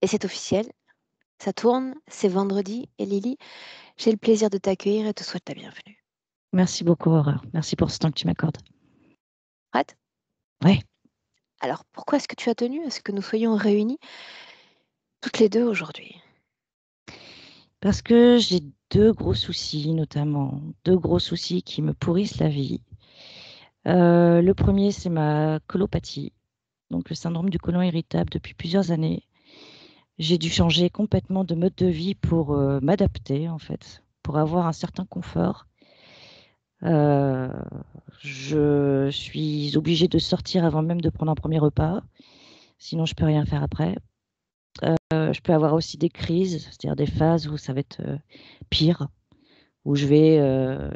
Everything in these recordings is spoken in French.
Et c'est officiel, ça tourne, c'est vendredi et Lily, j'ai le plaisir de t'accueillir et te souhaite la bienvenue. Merci beaucoup, Aurore. Merci pour ce temps que tu m'accordes. Prête? Ouais, Alors pourquoi est-ce que tu as tenu à ce que nous soyons réunis toutes les deux aujourd'hui? parce que j'ai deux gros soucis, notamment. Deux gros soucis qui me pourrissent la vie. Le premier, c'est ma colopathie, donc le syndrome du côlon irritable depuis plusieurs années. J'ai dû changer complètement de mode de vie pour m'adapter, en fait, pour avoir un certain confort. Euh, je suis obligée de sortir avant même de prendre un premier repas, sinon je peux rien faire après. Je peux avoir aussi des crises, c'est-à-dire des phases où ça va être pire, où je vais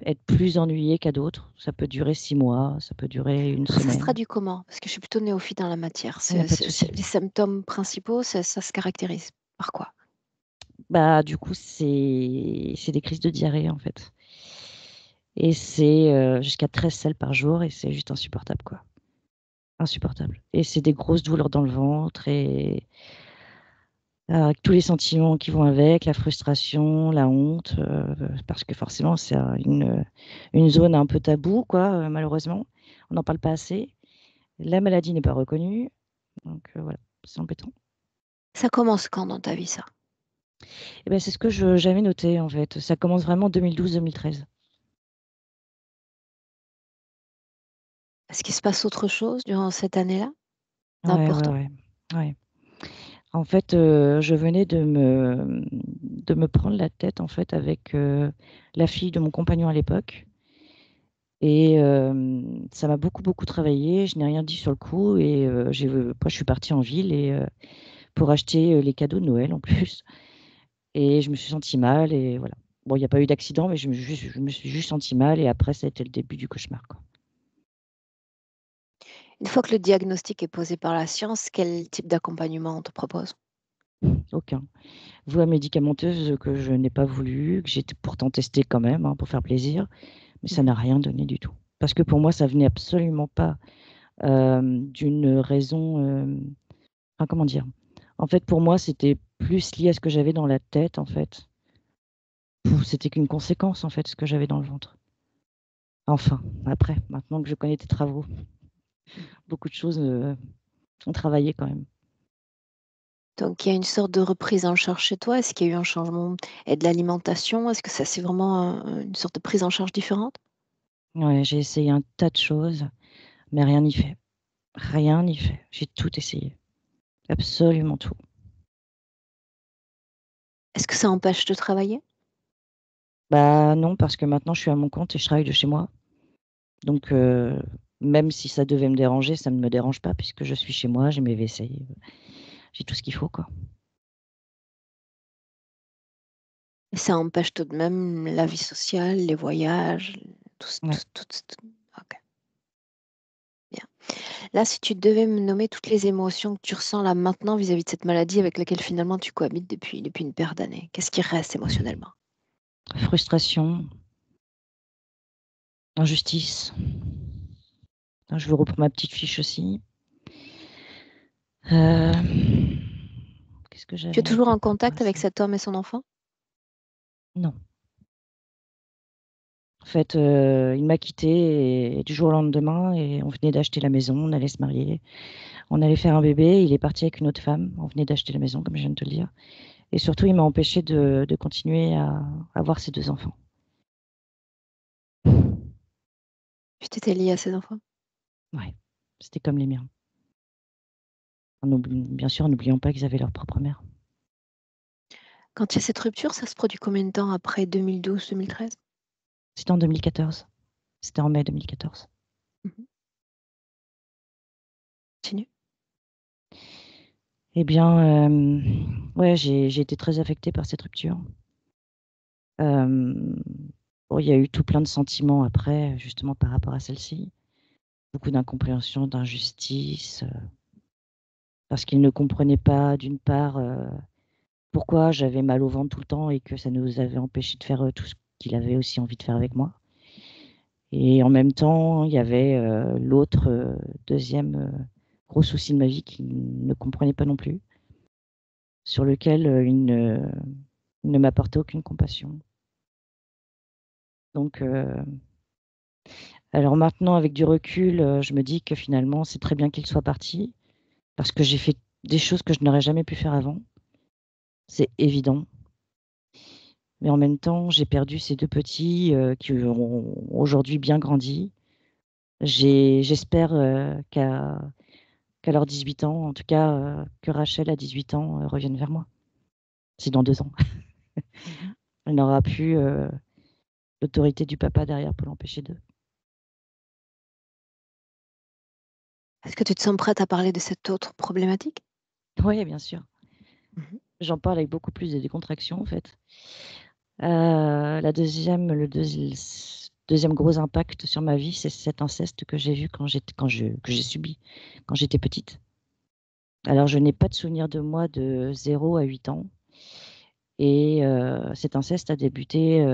être plus ennuyée qu'à d'autres. Ça peut durer 6 mois, ça peut durer une Alors ça se semaine. traduit comment? Parce que je suis plutôt néophyte dans la matière. Il n'y a pas de souci. Les symptômes principaux, ça se caractérise par quoi? Bah, du coup, c'est des crises de diarrhée, en fait. Et c'est jusqu'à 13 selles par jour, et c'est juste insupportable, quoi. Insupportable. Et c'est des grosses douleurs dans le ventre, et avec tous les sentiments qui vont avec, la frustration, la honte, parce que forcément, c'est une zone un peu taboue, quoi, malheureusement. On n'en parle pas assez. La maladie n'est pas reconnue, donc voilà, c'est embêtant. Ça commence quand dans ta vie ça? Et ben, c'est ce que j'avais noté, en fait. Ça commence vraiment 2012-2013. Est-ce qu'il se passe autre chose durant cette année-là Ouais, ouais, d'important? ouais, ouais. En fait, je venais de me prendre la tête, en fait, avec la fille de mon compagnon à l'époque. Et ça m'a beaucoup, beaucoup travaillé. Je n'ai rien dit sur le coup. Et moi, je suis partie en ville et, pour acheter les cadeaux de Noël en plus. Et je me suis sentie mal. Et voilà. Bon, il n'y a pas eu d'accident, mais je me suis juste sentie mal. Et après, ça a été le début du cauchemar, quoi. Une fois que le diagnostic est posé par la science, quel type d'accompagnement on te propose? Aucun. Voie médicamenteuse que je n'ai pas voulu, que j'ai pourtant testé quand même, hein, pour faire plaisir. Mais ça Mhm. n'a rien donné du tout. Parce que pour moi, ça venait absolument pas d'une raison. Enfin, comment dire? En fait, pour moi, c'était plus lié à ce que j'avais dans la tête, en fait. C'était qu'une conséquence, en fait, ce que j'avais dans le ventre. Enfin, après, maintenant que je connais tes travaux, beaucoup de choses ont travaillé quand même. Donc il y a une sorte de reprise en charge chez toi. Est-ce qu'il y a eu un changement et de l'alimentation? Est-ce que ça c'est vraiment une sorte de prise en charge différente? Ouais, j'ai essayé un tas de choses, mais rien n'y fait. Rien n'y fait. J'ai tout essayé. Absolument tout. Est-ce que ça empêche de travailler? Bah non, parce que maintenant je suis à mon compte et je travaille de chez moi. Donc même si ça devait me déranger, ça ne me dérange pas puisque je suis chez moi, j'ai mes WC, j'ai tout ce qu'il faut, quoi. Et ça empêche tout de même la vie sociale, les voyages, Ouais. OK, bien. Là, si tu devais me nommer toutes les émotions que tu ressens là maintenant vis-à-vis de cette maladie avec laquelle finalement tu cohabites depuis une paire d'années, qu'est-ce qui reste émotionnellement? Frustration, injustice. Je veux reprendre ma petite fiche aussi. Qu'est-ce que Tu es j'avais toujours noté en par rapport à contact avec ça? cet homme et son enfant? Non. En fait, il m'a quittée du jour au lendemain et on venait d'acheter la maison, on allait se marier, on allait faire un bébé. Il est parti avec une autre femme. On venait d'acheter la maison, comme je viens de te le dire. Et surtout, il m'a empêché de continuer à avoir ces 2 enfants. Tu t'étais liée à ses enfants? Ouais, c'était comme les miens. Bien sûr, n'oublions pas qu'ils avaient leur propre mère. Quand il y a cette rupture, ça se produit combien de temps après 2012-2013? C'était en 2014. C'était en mai 2014. Mmh. Continue. Eh bien, ouais, j'ai été très affectée par cette rupture. Hem, bon, il y a eu tout plein de sentiments après, justement par rapport à celle-ci. Beaucoup d'incompréhension, d'injustice, parce qu'il ne comprenait pas, d'une part, pourquoi j'avais mal au ventre tout le temps et que ça nous avait empêchés de faire, tout ce qu'il avait aussi envie de faire avec moi. Et en même temps, il y avait, l'autre, 2e, gros souci de ma vie qu'il ne comprenait pas non plus. sur lequel il ne m'apportait aucune compassion. Donc, alors maintenant, avec du recul, je me dis que finalement, c'est très bien qu'il soit parti, parce que j'ai fait des choses que je n'aurais jamais pu faire avant. C'est évident. Mais en même temps, j'ai perdu ces 2 petits, qui ont aujourd'hui bien grandi. J'espère, qu'à leurs 18 ans, en tout cas, que Rachel à 18 ans, revienne vers moi. C'est dans 2 ans. Elle n'aura plus, l'autorité du papa derrière pour l'empêcher de. Est-ce que tu te sens prête à parler de cette autre problématique? Oui, bien sûr. Mmh. J'en parle avec beaucoup plus de décontraction, en fait. La deuxième, le deuxième gros impact sur ma vie, c'est cet inceste que j'ai vu que j'ai subi quand j'étais petite. Alors je n'ai pas de souvenir de moi de 0 à 8 ans et cet inceste a débuté,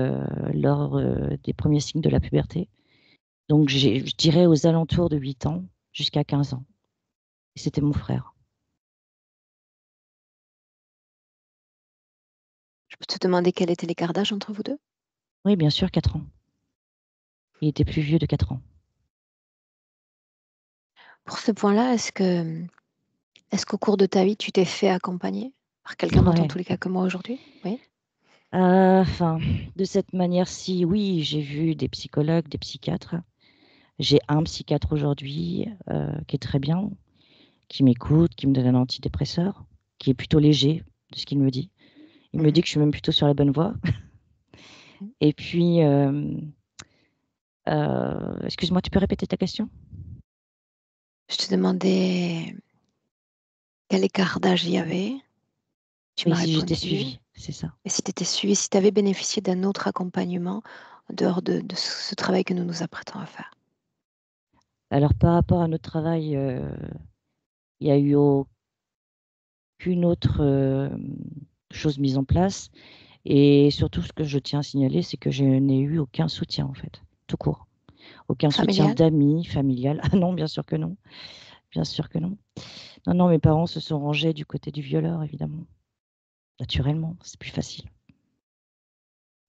lors, des premiers signes de la puberté. Donc je dirais aux alentours de 8 ans jusqu'à 15 ans et c'était mon frère. Je peux te demander quel était l'écart d'âge entre vous 2? Oui, bien sûr, 4 ans. Il était plus vieux de 4 ans. Pour ce point-là, est-ce qu'au cours de ta vie, tu t'es fait accompagner par quelqu'un d'autre en Ouais. tous les cas que moi aujourd'hui? Oui? Enfin, de cette manière-ci, oui, j'ai vu des psychologues, des psychiatres. J'ai un psychiatre aujourd'hui, qui est très bien, qui m'écoute, qui me donne un antidépresseur, qui est plutôt léger de ce qu'il me dit. Il me Mmh. dit que je suis même plutôt sur la bonne voie. Mmh. Et puis, excuse-moi, tu peux répéter ta question? Je te demandais quel écart d'âge il y avait. Tu Oui, m'as si j'étais répondu. suivie, c'est ça. Et si tu étais suivie, si tu avais bénéficié d'un autre accompagnement en dehors de ce travail que nous nous apprêtons à faire? Alors par rapport à notre travail, il y a eu aucune autre, chose mise en place et surtout ce que je tiens à signaler, c'est que je n'ai eu aucun soutien en fait, tout court. Aucun soutien Familial? d'amis, familial. Ah non, bien sûr que non, bien sûr que non. Non, non, mes parents se sont rangés du côté du violeur évidemment. Naturellement, c'est plus facile.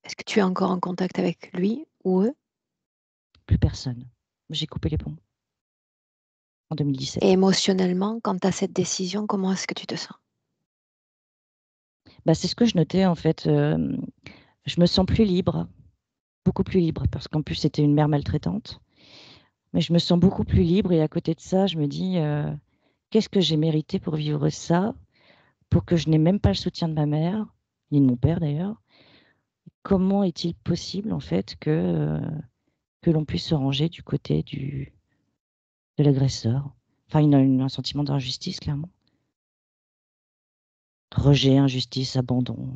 Est-ce que tu es encore en contact avec lui ou eux? Plus personne. J'ai coupé les ponts en Et 2017. émotionnellement, quant à cette décision, comment est-ce que tu te sens? Bah, c'est ce que je notais en fait, je me sens plus libre, beaucoup plus libre parce qu'en plus c'était une mère maltraitante. Mais je me sens beaucoup plus libre et à côté de ça, je me dis, «Qu'est-ce que j'ai mérité pour vivre ça? Pour que je n'ai même pas le soutien de ma mère, ni de mon père d'ailleurs. Comment est-il possible en fait que l'on puisse se ranger du côté de l'agresseur?» Enfin un sentiment d'injustice clairement. Rejet, injustice, abandon.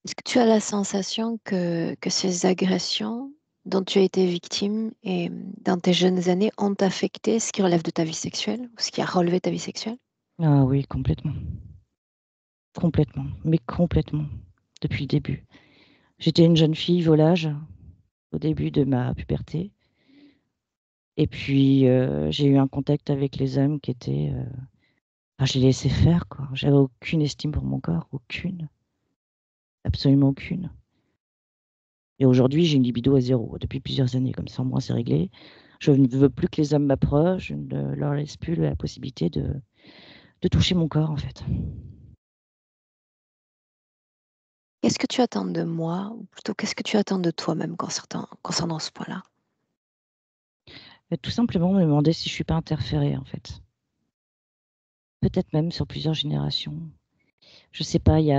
Est-ce que tu as la sensation que ces agressions dont tu as été victime et dans tes jeunes années ont affecté ce qui relève de ta vie sexuelle ou ce qui a relevé ta vie sexuelle? Ah oui, complètement. Complètement, mais complètement, depuis le début. J'étais une jeune fille volage au début de ma puberté et puis, j'ai eu un contact avec les hommes qui était, enfin je les laissais faire quoi. J'avais aucune estime pour mon corps, aucune, absolument aucune et aujourd'hui, j'ai une libido à 0 depuis plusieurs années comme ça au moins c'est réglé. Je ne veux plus que les hommes m'approchent, je ne leur laisse plus la possibilité de toucher mon corps en fait. Qu'est-ce que tu attends de moi ou plutôt qu'est-ce que tu attends de toi-même concernant ce point-là? Tout simplement me demander si je suis pas interférée en fait. Peut-être même sur plusieurs générations. Je sais pas, il y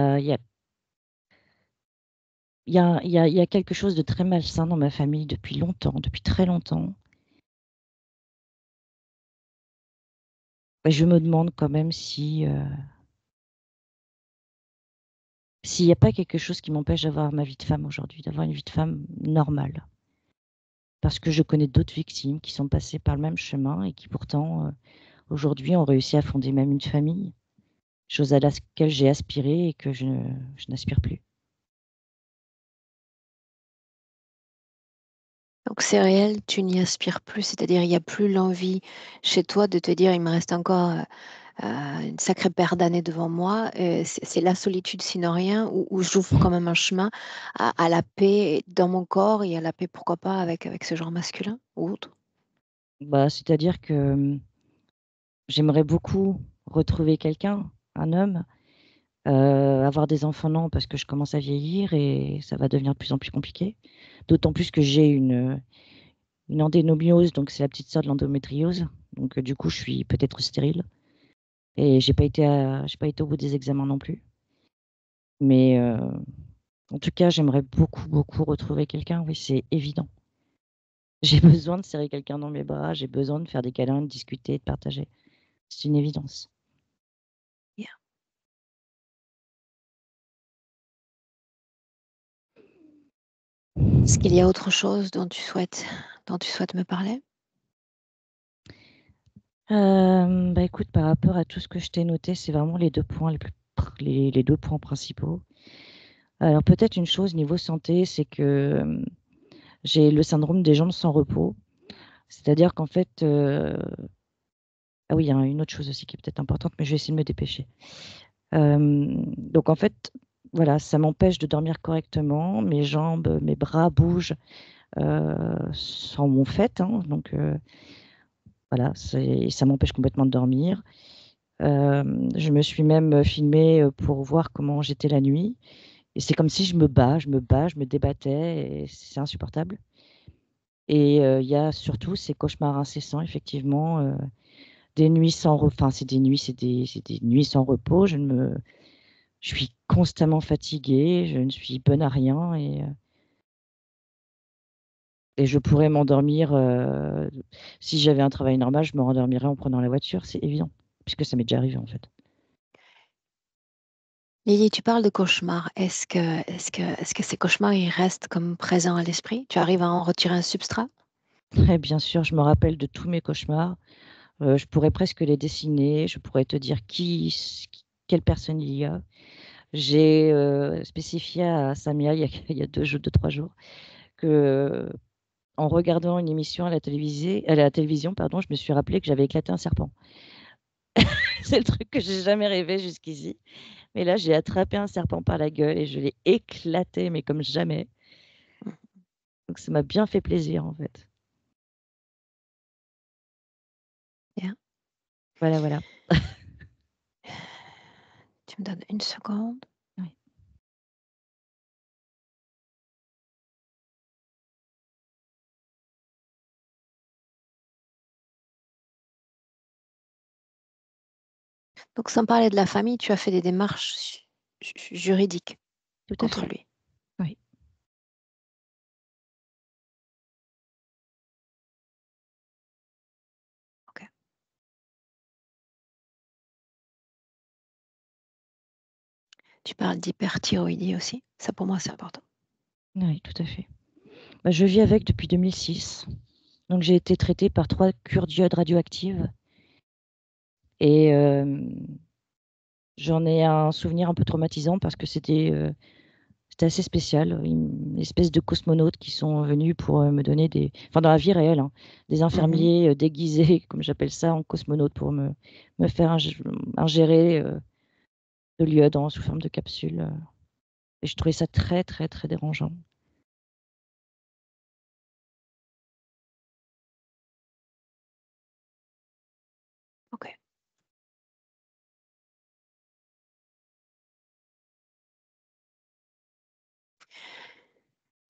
a quelque chose de très malsain dans ma famille depuis longtemps, depuis très longtemps. Et je me demande quand même si, s'il y a pas quelque chose qui m'empêche d'avoir ma vie de femme aujourd'hui, d'avoir une vie de femme normale. Parce que je connais d'autres victimes qui sont passées par le même chemin et qui pourtant, aujourd'hui ont réussi à fonder même une famille, chose à laquelle j'ai aspiré et que je n'aspire plus. Donc c'est réel, tu n'y aspires plus, c'est-à-dire il n'y a plus l'envie chez toi de te dire il me reste encore une sacrée paire d'années devant moi. C'est la solitude sinon rien, où j'ouvre quand même un chemin à la paix dans mon corps et à la paix, pourquoi pas, avec ce genre masculin ou autre. Bah, c'est-à-dire que j'aimerais beaucoup retrouver quelqu'un, un homme, avoir des enfants, non, parce que je commence à vieillir et ça va devenir de plus en plus compliqué. D'autant plus que j'ai une endénomiose, donc c'est la petite sœur de l'endométriose. Donc du coup, je suis peut-être stérile et j'ai pas été au bout des examens non plus. Mais en tout cas, j'aimerais beaucoup, beaucoup retrouver quelqu'un, oui, c'est évident. J'ai besoin de serrer quelqu'un dans mes bras, j'ai besoin de faire des câlins, de discuter, de partager. C'est une évidence. Yeah. Est-ce qu'il y a autre chose dont tu souhaites me parler? Bah, écoute, par rapport à tout ce que je t'ai noté, c'est vraiment les 2 points les 2 points principaux. Alors peut-être une chose niveau santé, c'est que, j'ai le syndrome des jambes sans repos. C'est-à-dire qu'en fait, ah oui, il y a une autre chose aussi qui est peut-être importante, mais je vais essayer de me dépêcher. Donc en fait, voilà, ça m'empêche de dormir correctement. Mes jambes, mes bras bougent, sans mon fait, hein, donc voilà, ça m'empêche complètement de dormir. Je me suis même filmée, pour voir comment j'étais la nuit et c'est comme si je me débattais et c'est insupportable et il y a surtout ces cauchemars incessants effectivement, des nuits sans enfin c'est des nuits sans repos. Je suis constamment fatiguée, je ne suis bonne à rien et je pourrais m'endormir, si j'avais un travail normal, je me rendormirais en prenant la voiture, c'est évident, puisque ça m'est déjà arrivé, en fait. Lily, tu parles de cauchemars. Est-ce que ces cauchemars, ils restent comme présents à l'esprit? Tu arrives à en retirer un substrat? Et bien sûr, je me rappelle de tous mes cauchemars, je pourrais presque les dessiner, je pourrais te dire quelle personne il y a. J'ai, spécifié à Samia il y a 2-3 jours que, en regardant une émission à la télévision, pardon, je me suis rappelé que j'avais éclaté un serpent. C'est le truc que j'ai jamais rêvé jusqu'ici, mais là, j'ai attrapé un serpent par la gueule et je l'ai éclaté, mais comme jamais. Mmh, Donc ça m'a bien fait plaisir, en fait. bien. Voilà, voilà. Tu me donnes une seconde. Oui. Donc sans parler de la famille, tu as fait des démarches juridiques Tout à contre fait. lui? Oui. OK. Tu parles d'hyperthyroïdie aussi? Ça, pour moi, c'est important. Oui, tout à fait. Bah, je vis avec depuis 2006. Donc j'ai été traitée par 3 cures d'iode radioactives et j'en ai un souvenir un peu traumatisant parce que c'était assez spécial. Une espèce de cosmonautes qui sont venus pour, me donner dans la vie réelle, hein, des Mmh. infirmiers, déguisés, comme j'appelle ça, en cosmonautes pour me faire ingérer, de l'iode sous forme de capsule, et je trouvais ça très, très, très dérangeant. OK.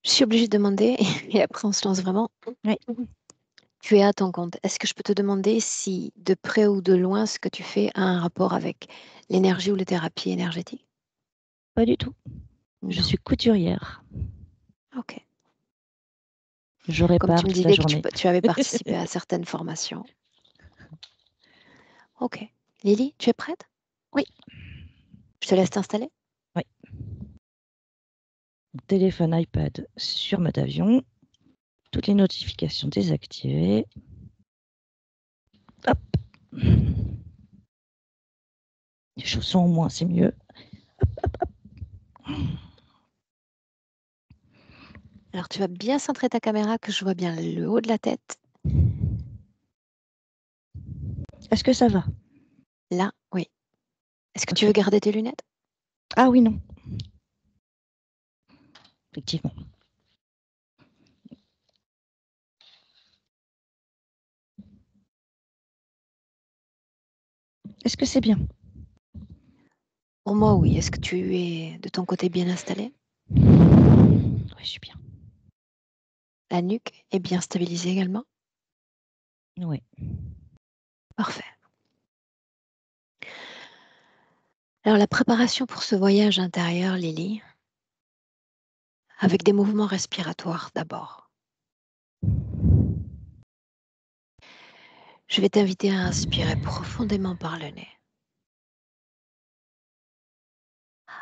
Je suis obligée de demander et après on se lance vraiment. Oui, Tu es à ton compte. Est-ce que je peux te demander si, de près ou de loin, ce que tu fais a un rapport avec l'énergie ou les thérapies énergétiques? pas du tout. Je Non. suis couturière. OK. Je Comme tu répare me toute la disais que journée. tu avais participé à certaines formations. OK. Lily, tu es prête? Oui, Je te laisse t'installer? oui. Téléphone, iPad sur mode avion, toutes les notifications désactivées. Hop. Les chaussons en moins, c'est mieux. Alors, tu vas bien centrer ta caméra, que je vois bien le haut de la tête. Est-ce que ça va? Là, oui. Est-ce que tu Ok. veux garder tes lunettes? Ah oui, non. Effectivement. Est-ce que c'est bien? Pour moi, oui. Est-ce que tu es de ton côté bien installé? Oui, je suis bien. La nuque est bien stabilisée également? Oui. Parfait. Alors, la préparation pour ce voyage intérieur, Lily, avec des mouvements respiratoires d'abord. Je vais t'inviter à inspirer profondément par le nez,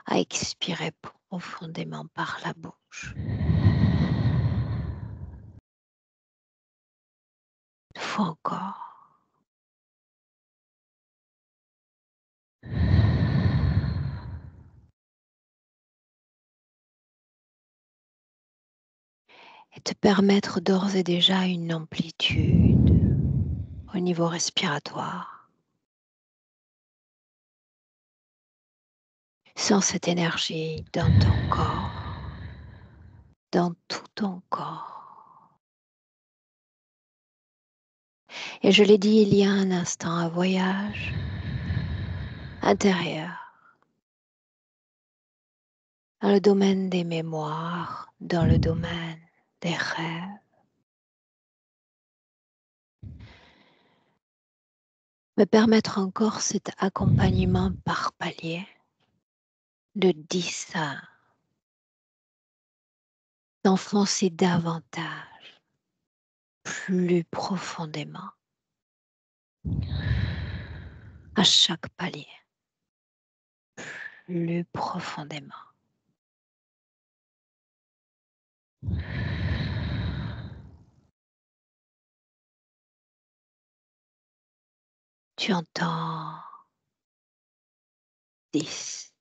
à expirer profondément par la bouche. Une fois encore. Et te permettre d'ores et déjà une amplitude au niveau respiratoire. Sens cette énergie dans ton corps, dans tout ton corps. Et je l'ai dit il y a un instant, un voyage intérieur dans le domaine des mémoires, dans le domaine des rêves. Me permettre encore cet accompagnement par palier de 10 à d'enfoncer davantage, plus profondément, à chaque palier, plus profondément. Tu entends 10.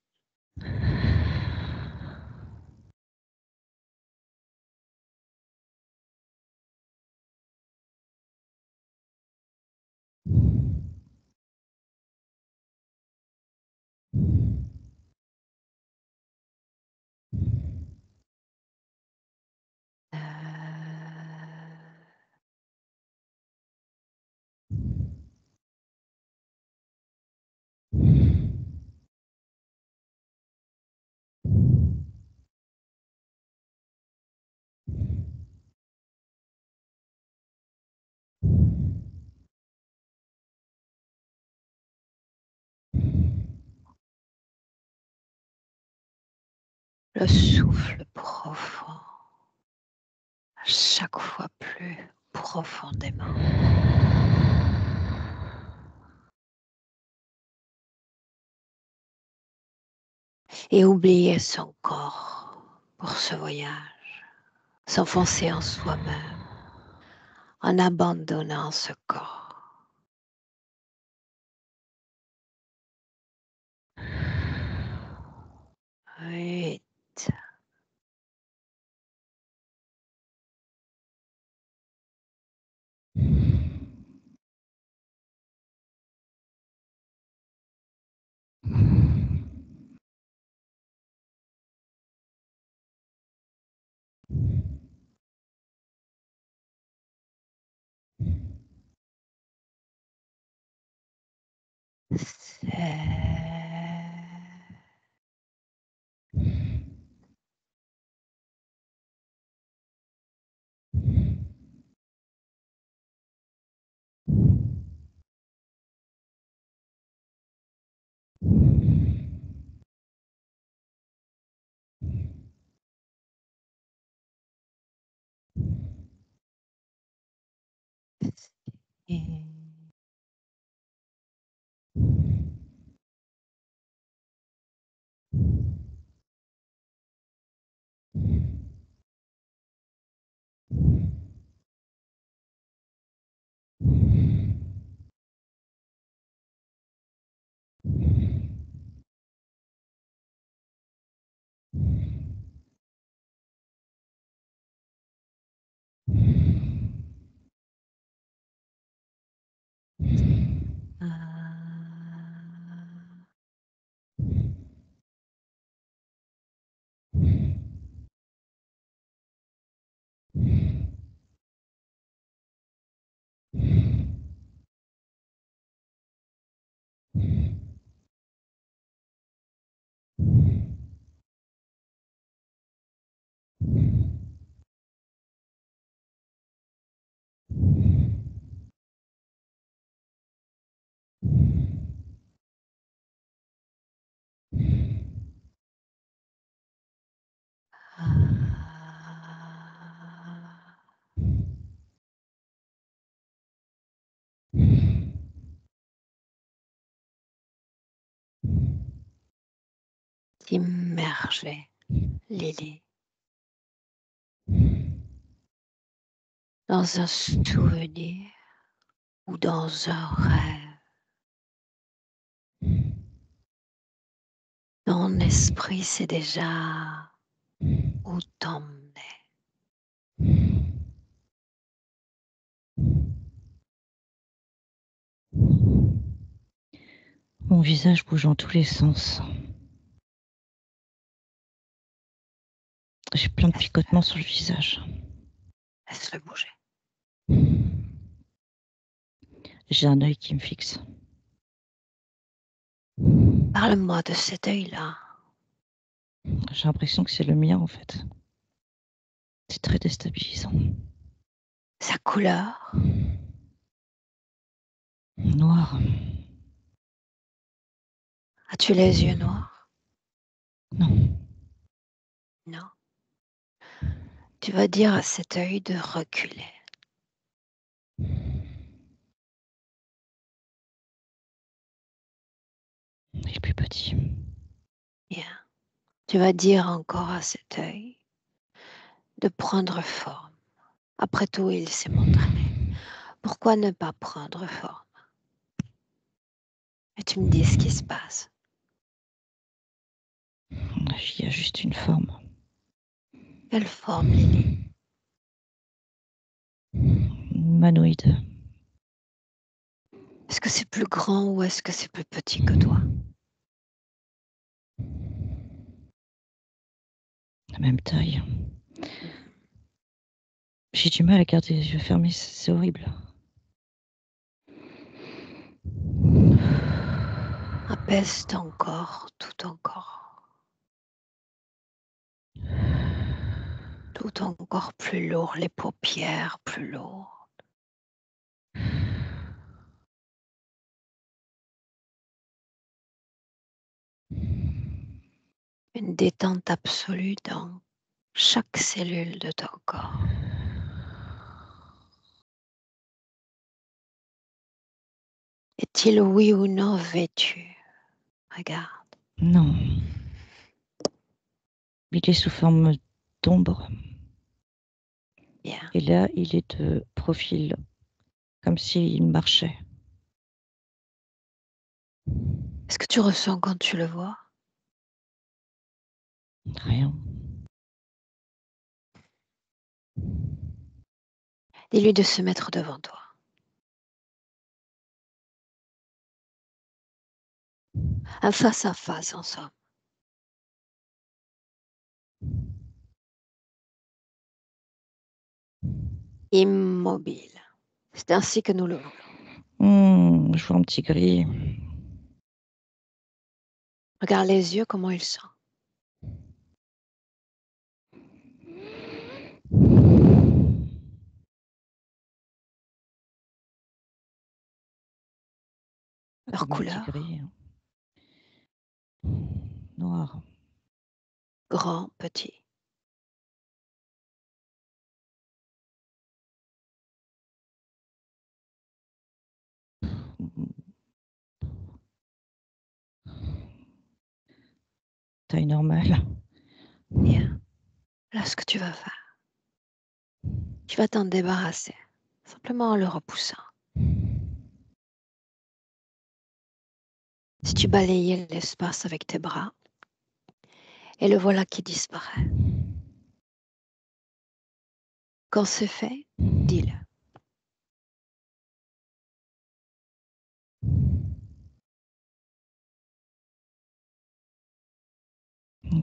Le souffle profond, à chaque fois plus profondément. Et oublier son corps pour ce voyage, s'enfoncer en soi-même, en abandonnant ce corps. 8. Et T'immerger, Lily, dans un souvenir ou dans un rêve. Ton esprit sait déjà où t'emmener. Mon visage bouge dans tous les sens. J'ai plein de picotements sur le visage. Laisse-le bouger. J'ai un œil qui me fixe. Parle-moi de cet œil-là. J'ai l'impression que c'est le mien en fait. C'est très déstabilisant. Sa couleur. Noir. As-tu les yeux noirs? Non. Non. Tu vas dire à cet œil de reculer. Il est plus petit. Bien. Tu vas dire encore à cet œil de prendre forme. Après tout, il s'est montré. Pourquoi ne pas prendre forme? Et tu me dis ce qui se passe. Il y a juste une forme. Quelle forme, Lily? Humanoïde. Est-ce que c'est plus grand ou est-ce que c'est plus petit que toi? La même taille. Mhm. J'ai du mal à garder les yeux fermés, c'est horrible. Apaise ton corps, tout ton corps. Tout encore plus lourd, les paupières plus lourdes. Une détente absolue dans chaque cellule de ton corps. Est-il oui ou non vêtu? Regarde. Non. Il est sous forme d'ombre. Bien. Et là, il est de profil, comme s'il marchait. Est-ce que tu ressens quand tu le vois? Rien. Dis-lui de se mettre devant toi. Un face à face, en somme. Immobile. C'est ainsi que nous le voulons. Je vois un petit gris. Regarde les yeux, comment ils sont. Leur Comme un petit couleur. gris. Noir. Grand, petit. Taille normale. Bien. Là, ce que tu vas faire, tu vas t'en débarrasser. Simplement en le repoussant. Si tu balayais l'espace avec tes bras, et le voilà qui disparaît. Quand c'est fait, dis-le.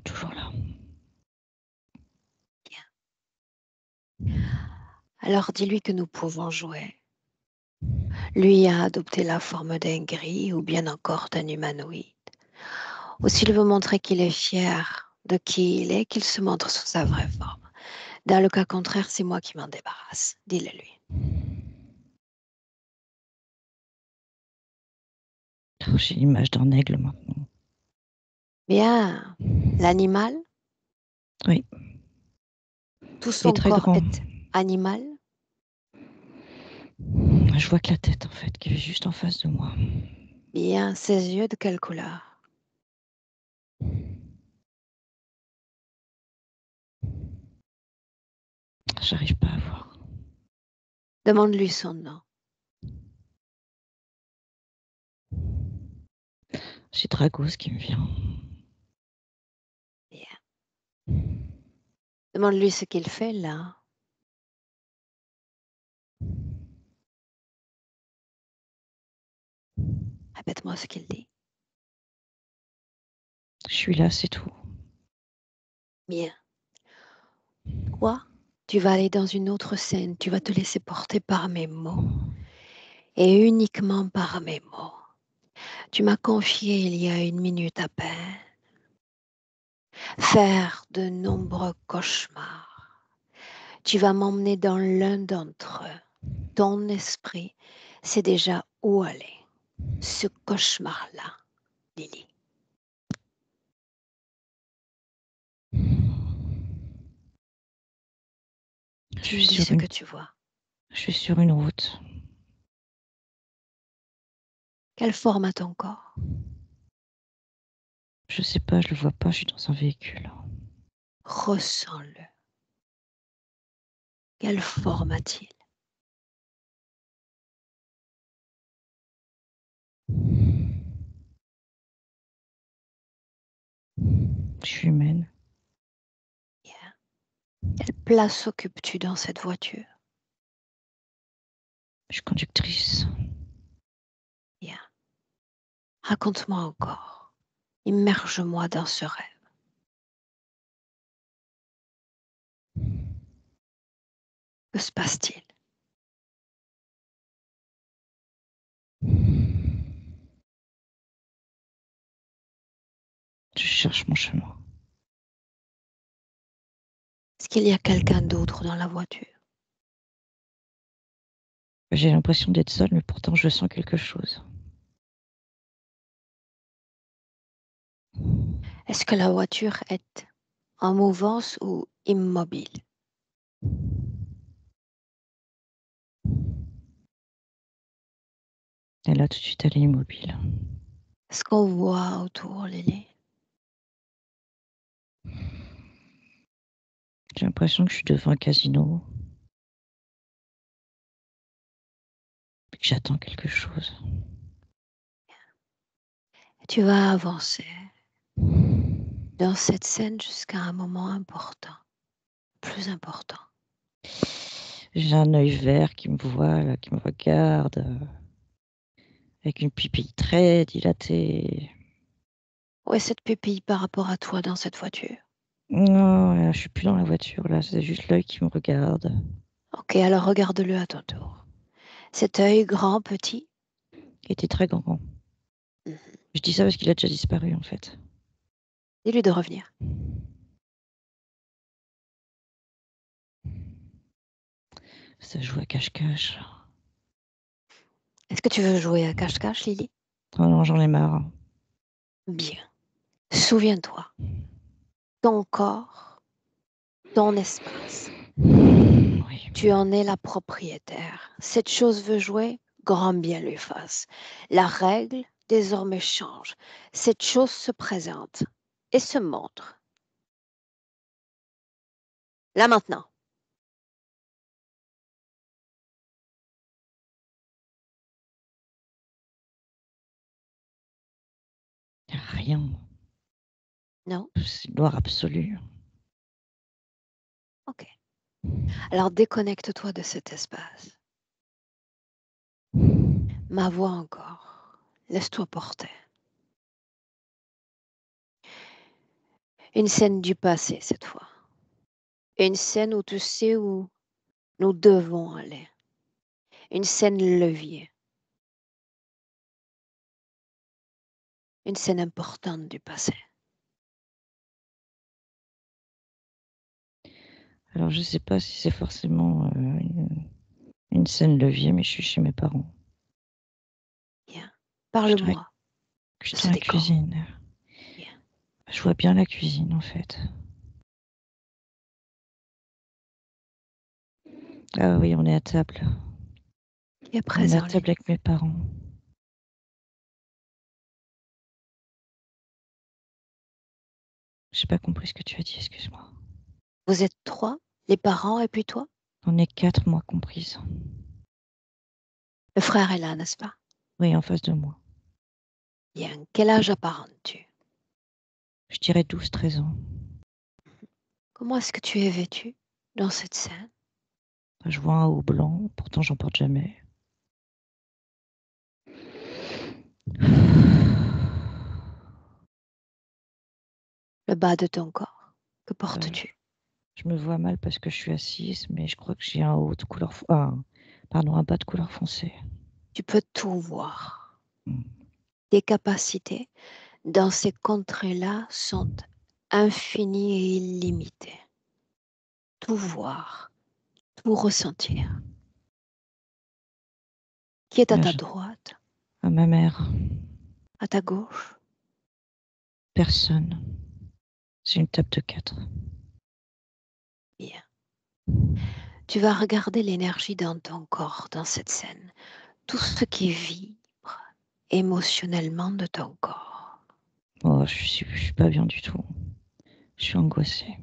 Toujours là. Alors dis-lui que nous pouvons jouer. Lui a adopté la forme d'un gris ou bien encore d'un humanoïde. Ou s'il veut montrer qu'il est fier de qui il est, qu'il se montre sous sa vraie forme. Dans le cas contraire, c'est moi qui m'en débarrasse. Dis-le lui. Oh, j'ai l'image d'un aigle maintenant. Bien. L'animal, Oui, tout il est son très corps grand. est animal. Je vois que la tête, en fait, qui est juste en face de moi. Bien. Ses yeux de quelle couleur? J'arrive pas à voir. Demande-lui son nom. C'est Dragos qui me vient. Bien. Demande-lui ce qu'il fait là. Répète-moi ce qu'il dit. Je suis là, c'est tout. Bien. Toi, tu vas aller dans une autre scène. Tu vas te laisser porter par mes mots et uniquement par mes mots. Tu m'as confié il y a une minute à peine faire de nombreux cauchemars. Tu vas m'emmener dans l'un d'entre eux. Ton esprit sait déjà où aller. Ce cauchemar-là, Lily. Je Tu suis me dis sur ce une, que tu vois. je suis sur une route. Quelle forme a ton corps? Je sais pas, je le vois pas, je suis dans un véhicule. Ressens-le. Quelle forme a-t-il? Je suis humaine. Bien. Quelle place occupes-tu dans cette voiture? Je suis conductrice. Bien. Raconte-moi encore. Immerge-moi dans ce rêve. Que se passe-t-il? Je cherche mon chemin. Est-ce qu'il y a quelqu'un d'autre dans la voiture? J'ai l'impression d'être seule, mais pourtant je sens quelque chose. Est-ce que la voiture est en mouvance ou immobile? Et là, tout de suite, elle est immobile. Est-ce qu'on voit autour, Lily? J'ai l'impression que je suis devant un casino. Et que j'attends quelque chose. Tu vas avancer dans cette scène jusqu'à un moment important, plus important. J'ai un œil vert qui me voit, là, qui me regarde, avec une pupille très dilatée. Où est cette pupille par rapport à toi dans cette voiture? Non, là, je suis plus dans la voiture, là, c'est juste l'œil qui me regarde. Ok, alors regarde-le à ton tour. Cet œil grand, petit. Il était très grand. Mhm. Je dis ça parce qu'il a déjà disparu, en fait. Dis-lui de revenir. Ça joue à cache-cache. Est-ce que tu veux jouer à cache-cache, Lily? Oh non, j'en ai marre. Bien. Souviens-toi, ton corps, ton espace. Oui. Tu en es la propriétaire. Cette chose veut jouer, grand bien lui fasse. La règle désormais change. Cette chose se présente et se montre. Là maintenant. Y a rien. Non? C'est noir absolu. Ok. Alors déconnecte-toi de cet espace. Ma voix encore. Laisse-toi porter. Une scène du passé cette fois. Une scène où tu sais où nous devons aller. Une scène levier. Une scène importante du passé. Alors, je sais pas si c'est forcément une scène levier, mais je suis chez mes parents. Bien. Je suis dans Parle-moi de ce la décor. cuisine. Bien. Je vois bien la cuisine, en fait. Ah oui, on est à table. Qui est On est à présent, table Lily? avec mes parents. J'ai pas compris ce que tu as dit, excuse-moi. Vous êtes 3, les parents et puis toi? On est 4, moi comprise. Le frère est là, n'est-ce pas? Oui, en face de moi. Bien. Quel âge apparentes-tu? Je dirais 12, 13 ans. Comment est-ce que tu es vêtue dans cette scène? Je vois un haut blanc, pourtant j'en porte jamais. Le bas de ton corps. Que Euh, portes-tu? je me vois mal parce que je suis assise, mais je crois que j'ai un haut de couleur... un bas de couleur foncé. Tu peux tout voir. Hmm. Tes capacités dans ces contrées-là sont infinies et illimitées. Tout voir, tout ressentir. Qui est à Là, ta droite? à ma mère, À ta gauche? personne. C'est une table de 4. Bien. Tu vas regarder l'énergie dans ton corps, dans cette scène. Tout ce qui vibre émotionnellement de ton corps. Oh, je suis pas bien du tout. Je suis angoissée.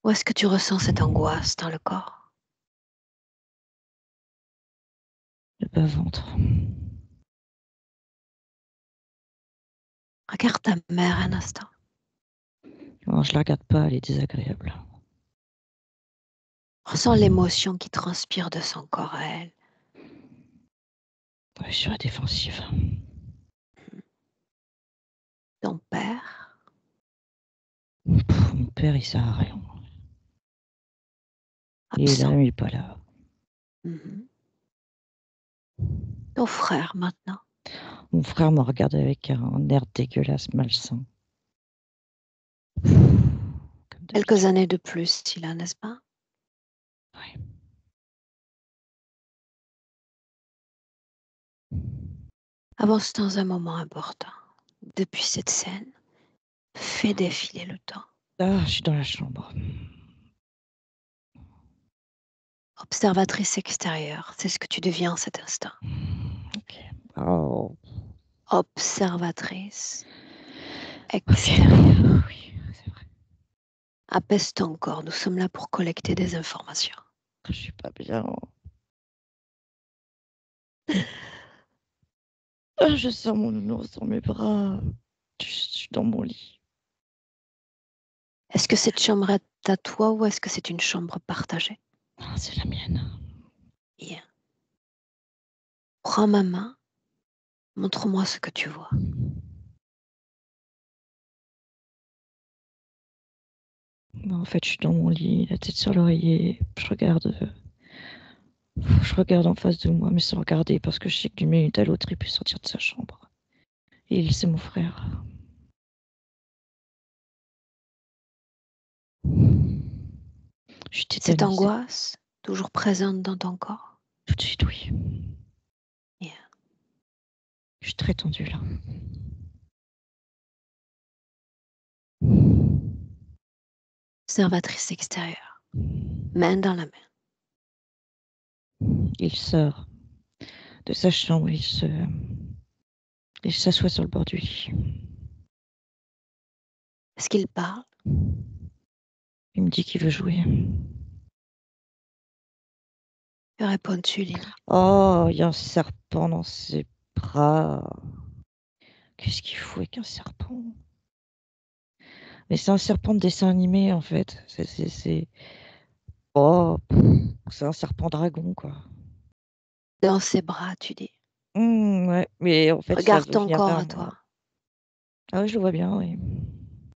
Où est-ce que tu ressens cette angoisse dans le corps? Le bas-ventre. Regarde ta mère un instant. Oh, je la regarde pas, elle est désagréable. Ressens l'émotion qui transpire de son corps à elle. Ouais, je suis à la défensive. Ton père, Mon père, il sert à rien. Il est là, absent. mais il est pas là. Mhm. Ton frère maintenant, Mon frère me regarde avec un air dégueulasse, malsain. Comme quelques d'habitude. années de plus, il a, n'est-ce pas? Ouais. Avance dans un moment important. Depuis cette scène, fais défiler le temps. Ah, je suis dans la chambre. Observatrice extérieure, c'est ce que tu deviens en cet instant. Ok. Oh, Observatrice ok. extérieure. Oui, c'est vrai. Apaise ton corps, nous sommes là pour collecter des informations. Je suis pas bien. Ah, je sens mon nounours dans mes bras. Je suis dans mon lit. Est-ce que cette chambre est à toi ou est-ce que c'est une chambre partagée? Ah, c'est la mienne. Bien. Prends ma main, montre-moi ce que tu vois. En fait, je suis dans mon lit, la tête sur l'oreiller. Je regarde en face de moi, mais sans regarder, parce que je sais que d'une minute à l'autre, il peut sortir de sa chambre. Et il, c'est mon frère. Je suis Cette tétanisée. angoisse, toujours présente dans ton corps? Tout de suite, oui. Bien. Je suis très tendue là. Observatrice extérieure, main dans la main. Il sort de sa chambre, il s'assoit sur le bord du lit. Est-ce qu'il parle? Il me dit qu'il veut jouer. Que réponds-tu, Lily? Oh, il y a un serpent dans ses bras. Qu'est-ce qu'il faut avec un serpent? Mais c'est un serpent de dessin animé en fait. Oh, c'est un serpent dragon quoi. Dans ses bras, tu dis. Ouais, mais en fait, ça Regarde veut ton venir corps vers à moi. toi. Ah oui, je le vois bien, oui.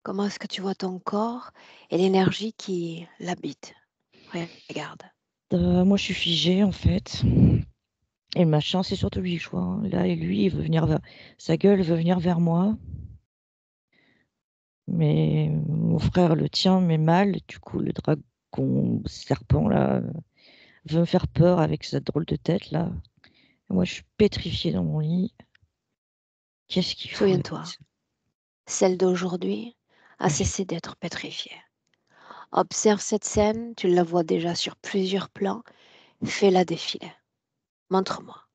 Comment est-ce que tu vois ton corps et l'énergie qui l'habite? Regarde. Moi, je suis figée, en fait. Et le machin, c'est surtout lui que je vois, hein. Là, et lui, il veut venir vers sa gueule veut venir vers moi. Mais mon frère le tient, mais mal. Du coup, le dragon serpent, là, veut me faire peur avec sa drôle de tête, là. Et moi, je suis pétrifiée dans mon lit. Qu'est-ce qu'il fout? Souviens-toi, celle d'aujourd'hui a Oui, cessé d'être pétrifiée. Observe cette scène, tu la vois déjà sur plusieurs plans, fais-la défiler. Montre-moi.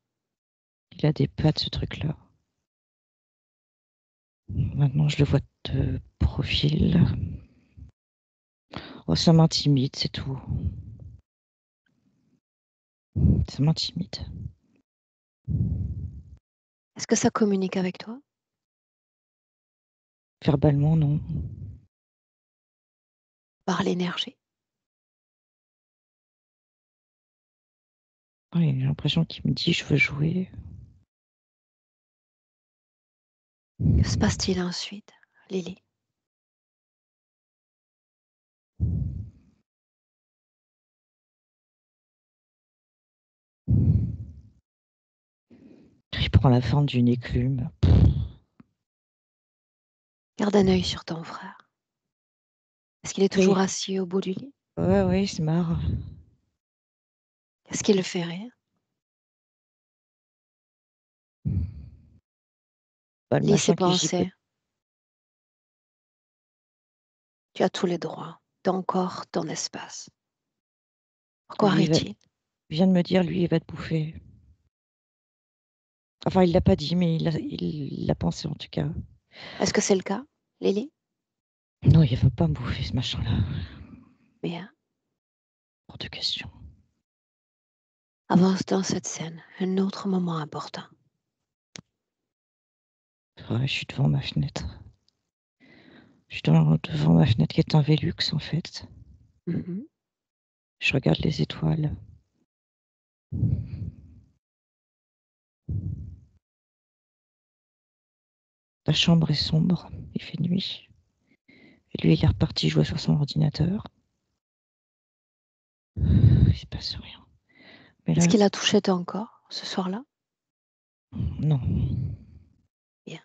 il a des pattes, ce truc-là. Maintenant, je le vois de profil. Oh, ça m'intimide, c'est tout. Ça m'intimide. Est-ce que ça communique avec toi? Verbalement, non. Par l'énergie? Oui, j'ai l'impression qu'il me dit: «Je veux jouer». Que se passe-t-il ensuite, Lily? Il prend la forme d'une éclume. Garde un œil sur ton frère. Est-ce qu'il est toujours Oui, assis au bout du lit? ouais, ouais, il se marre. Est-ce qu'il le fait rire? Bah, le Lis ses machin qui gigote. pensées. Tu as tous les droits. Ton corps, ton espace. Pourquoi Lui, rit-il? il vient de me dire: «Lui, il va te bouffer». Enfin, il l'a pas dit, mais il l'a pensé, en tout cas. Est-ce que c'est le cas, Lily? Non, il veut pas me bouffer, ce machin-là. Bien. Hors de question. Avance dans cette scène. Un autre moment important. Ouais, je suis devant ma fenêtre. Je suis devant ma fenêtre qui est un Velux, en fait. Mhm. Je regarde les étoiles. La chambre est sombre, il fait nuit. Et lui, il est reparti jouer sur son ordinateur. Il se passe rien. Mais Est-ce là, qu'il a touché ton corps ce soir-là? non. Bien.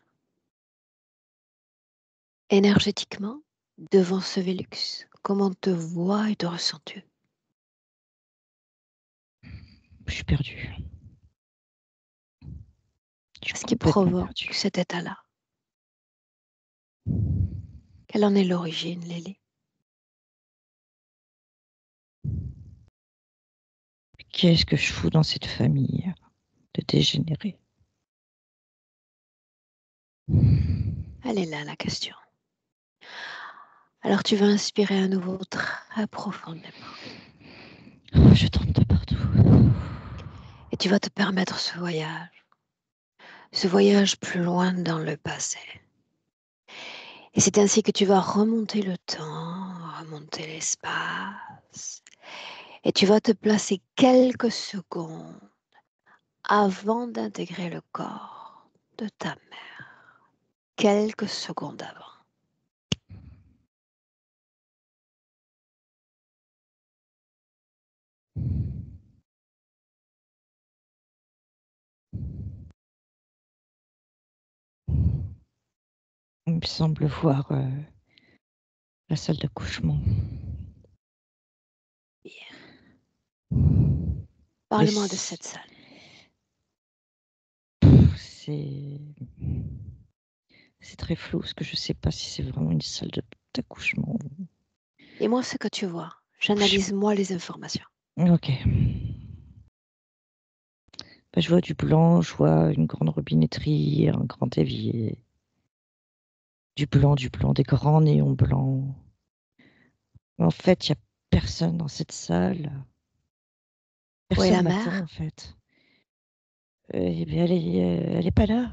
Énergétiquement, devant ce Vélux, comment te vois et te ressens-tu? Je suis perdue. Je suis Qu'est-ce qui complètement provoque perdue. cet état-là? Quelle en est l'origine, Lily? Qu'est-ce que je fous dans cette famille de dégénérés? Elle est là, la question. Alors tu vas inspirer à nouveau très profondément. Oh, je tombe de partout. Et tu vas te permettre ce voyage plus loin dans le passé. Et c'est ainsi que tu vas remonter le temps, remonter l'espace. Et tu vas te placer quelques secondes avant d'intégrer le corps de ta mère. Quelques secondes avant. Il me semble voir la salle d'accouchement. Bien. Mais Parle-moi de cette salle. c'est très flou parce que je sais pas si c'est vraiment une salle d'accouchement. Dis-moi ce que tu vois. J'analyse moi les informations. Ok. Bah, je vois du blanc, je vois une grande robinetterie, un grand évier. Du blanc, des grands néons blancs. En fait, il y a personne dans cette salle. Où est Personne la m'attend, en mère? fait. Mais elle est pas là.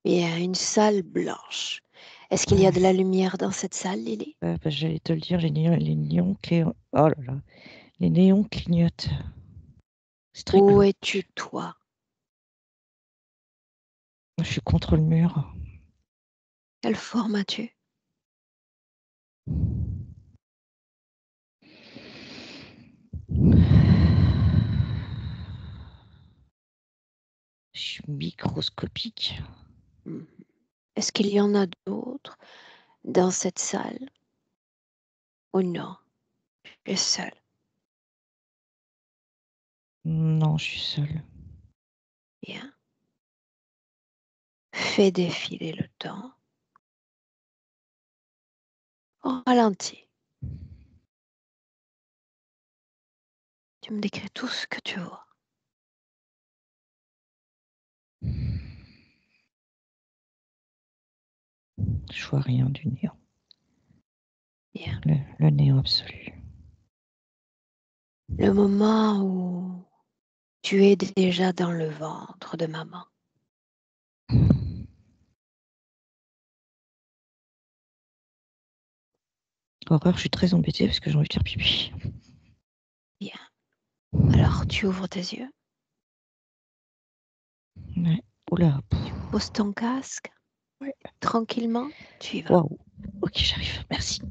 Il y a une salle blanche. Est-ce qu'il y a de Ouais. la lumière dans cette salle, Lily? Bah, j'allais te le dire, oh là là, les néons clignotent. C'est très Où es-tu, glauque. toi? Je suis contre le mur. Quelle forme as-tu? Je suis microscopique. Mhm. Est-ce qu'il y en a d'autres dans cette salle? Ou non? Tu es seule. Non, je suis seule. Bien. Fais défiler le temps. Au ralenti. Tu me décris tout ce que tu vois. Je vois rien du néant. Bien. Le néant absolu. Le moment où tu es déjà dans le ventre de maman. Horreur, je suis très embêtée parce que j'ai envie de faire pipi. Bien. Alors tu ouvres tes yeux. Ouais. Oula. Pose ton casque. Ouais. Tranquillement, tu y vas. Waouh. Ok, j'arrive. Merci.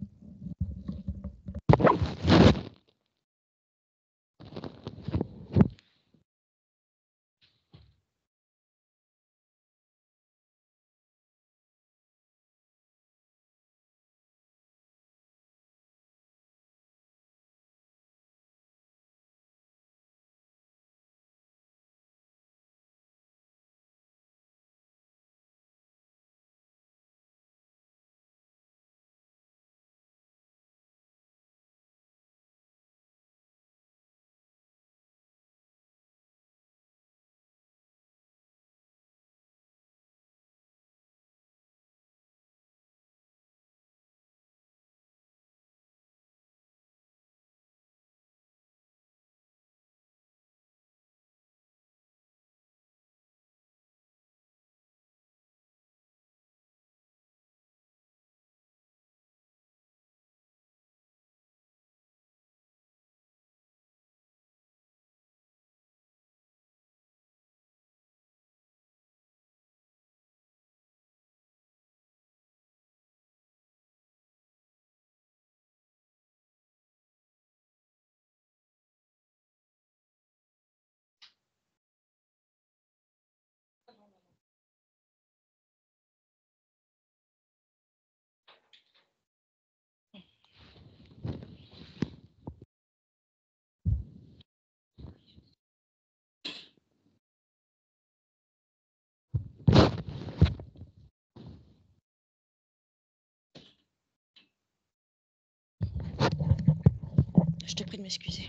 Je te prie de m'excuser.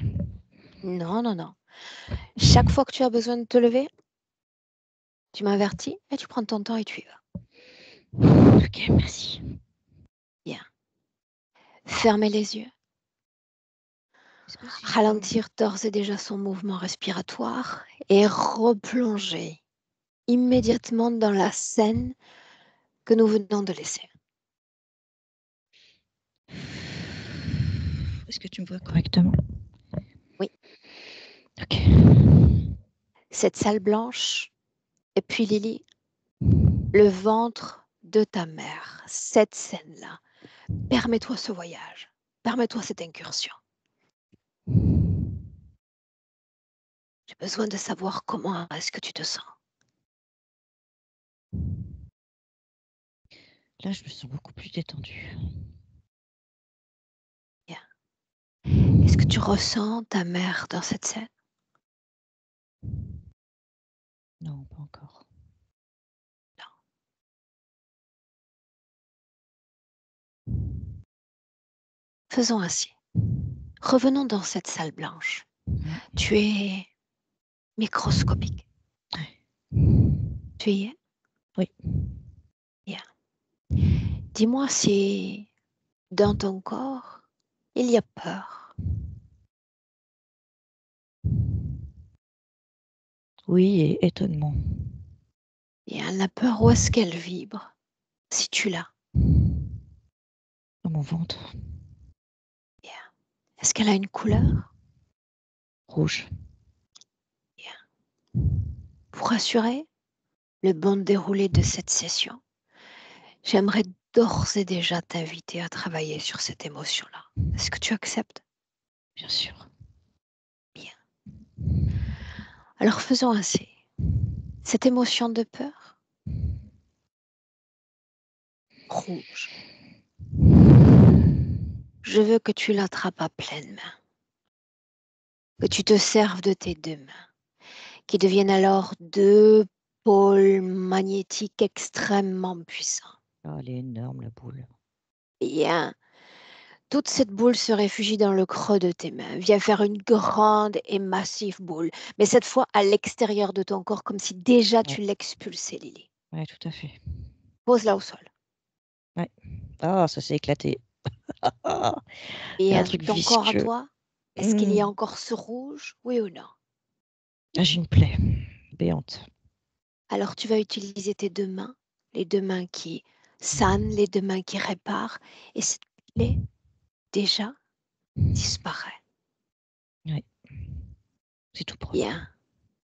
Non, non, non. Chaque fois que tu as besoin de te lever, tu m'avertis et tu prends ton temps et tu y vas. Ok, merci. Bien. Fermez les yeux. Est-ce que si je ferme... Ralentir d'ores et déjà son mouvement respiratoire et replonger immédiatement dans la scène que nous venons de laisser. Est-ce que tu me vois correctement? Oui. Ok. Cette salle blanche, et puis Lily, le ventre de ta mère, cette scène-là. Permets-toi ce voyage, permets-toi cette incursion. J'ai besoin de savoir comment est-ce que tu te sens. Là, je me sens beaucoup plus détendue. Bien. Est-ce que tu ressens ta mère dans cette scène? Non, pas encore. Non. Faisons ainsi. Revenons dans cette salle blanche. Tu es microscopique. Tu y es? Oui. Bien. Dis-moi si dans ton corps, il y a peur. Oui, et étonnement. Bien, la peur, où est-ce qu'elle vibre? Si tu l'as. Dans mon ventre. Bien. Est-ce qu'elle a une couleur? Rouge. Bien. Pour rassurer, le bon déroulé de cette session, j'aimerais d'ores et déjà t'inviter à travailler sur cette émotion-là. Est-ce que tu acceptes? Bien sûr. Bien. Alors faisons ainsi. Cette émotion de peur, rouge, je veux que tu l'attrapes à pleine main, que tu te serves de tes deux mains, qui deviennent alors deux pôles magnétiques extrêmement puissants. Oh, elle est énorme, la boule. Bien. Toute cette boule se réfugie dans le creux de tes mains, vient faire une grande et massive boule, mais cette fois à l'extérieur de ton corps, comme si déjà Ouais, tu l'expulsais, Lily. ouais, tout à fait. Pose-la au sol. Ouais. Ah, ça s'est éclaté. Il y a un Bien, truc ton corps à visqueux. toi, est-ce qu'il y a Mmh. encore ce rouge, oui ou non? Ah, j'ai une plaie béante. Alors tu vas utiliser tes deux mains, les deux mains qui sanent, les deux mains qui réparent, et cette plaie déjà disparaît. Ouais, c'est tout propre. Bien,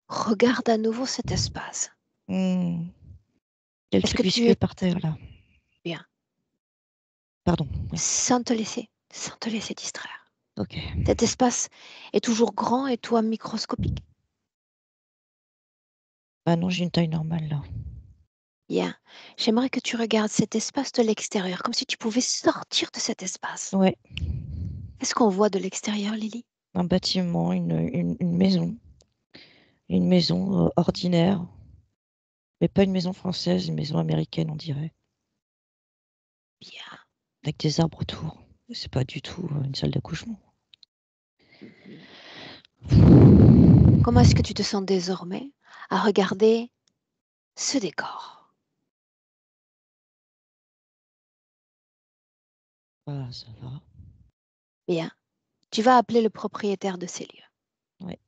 regarde à nouveau cet espace. Mmh. Il y a le Est-ce truc que tu es visqueux par terre, là. bien, Pardon, oui. sans te laisser distraire? OK. Cet espace est toujours grand et toi microscopique? Bah non, j'ai une taille normale, là. Bien, j'aimerais que tu regardes cet espace de l'extérieur, comme si tu pouvais sortir de cet espace. Ouais, Qu'est-ce qu'on voit de l'extérieur, Lily? un bâtiment, une maison. Une maison, ordinaire, mais pas une maison française, une maison américaine, on dirait, Bien. avec des arbres autour. C'est pas du tout, une salle d'accouchement. Mhm. Comment est-ce que tu te sens désormais à regarder ce décor? Ah, ça va. Bien, tu vas appeler le propriétaire de ces lieux. Ouais,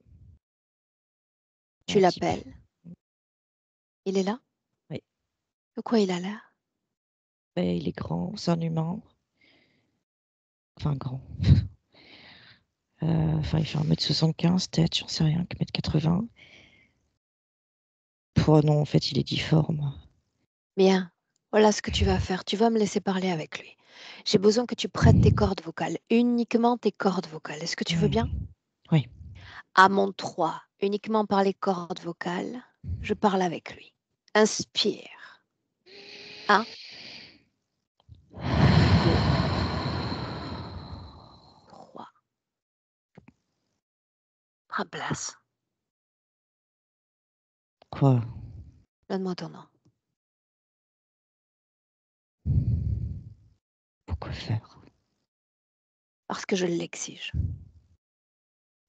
Tu un type. l'appelles. Il est là? Oui, De quoi il a l'air? beh, il est grand, c'est un humain, enfin grand, enfin il fait 1,75 m peut-être, j'en sais rien, 1,80 m. Oh non, en fait, il est difforme. Bien, voilà ce que tu vas faire. Tu vas me laisser parler avec lui. J'ai besoin que tu prêtes tes cordes vocales, uniquement tes cordes vocales. Est-ce que tu veux bien? Mmh. Oui. À mon 3, uniquement par les cordes vocales, je parle avec lui. Inspire. 1, 2, 3. Prends place. Quoi? Donne-moi ton nom. Pourquoi faire? Parce que je l'exige.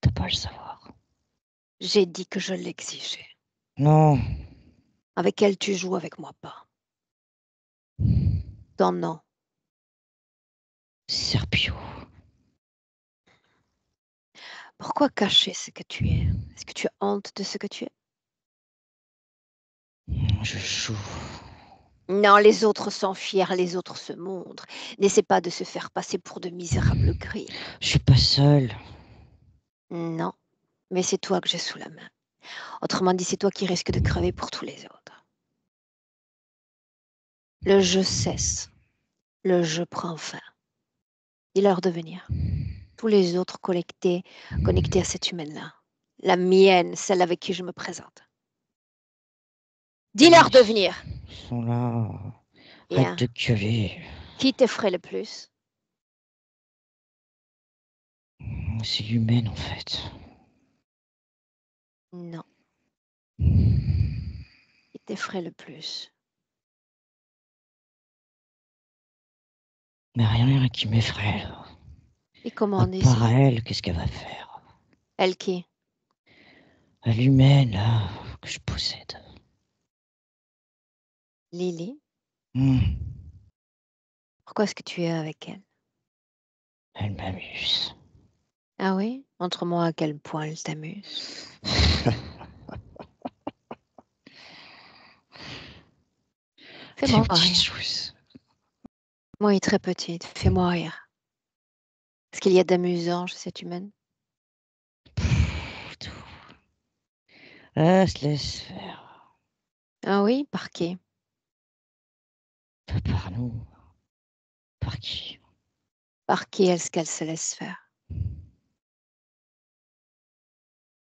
Tu pas à le savoir. J'ai dit que je l'exigeais. Non. Avec elle, tu joues, avec moi pas. Ton nom. Serpio. Pourquoi cacher ce que tu es? Est-ce que tu as honte de ce que tu es? Je joue. Non, les autres sont fiers, les autres se montrent. N'essaie pas de se faire passer pour de misérables gris. Je suis pas seule. Non, mais c'est toi que j'ai sous la main. Autrement dit, c'est toi qui risques de crever pour tous les autres. Le jeu cesse. Le jeu prend fin. Dis-leur de venir. Tous les autres connectés à cette humaine-là. La mienne, celle avec qui je me présente. Ouais, Dis-leur de venir. ils sont là. Arrête Bien. de gueuler. Qui t'effraie le plus? C'est l'humaine en fait. Non. Qui t'effraie le plus? Mais rien qui m'effraie là. Et comment À on part ici? elle, qu'est-ce qu'elle va faire? Elle qui? L'humaine là, que je possède. Lily? Hmm, Pourquoi est-ce que tu es avec elle? elle m'amuse. Ah oui? Montre-moi à quel point elle t'amuse. T'es une Fais-moi petite rire. chose. Moi, elle est très petite. Fais-moi rire. Est-ce qu'il y a d'amusant chez cette humaine? Tout. Ah, se laisse faire. Ah oui, par qui? Pas par nous. Par qui? Par qui est-ce qu'elle se laisse faire?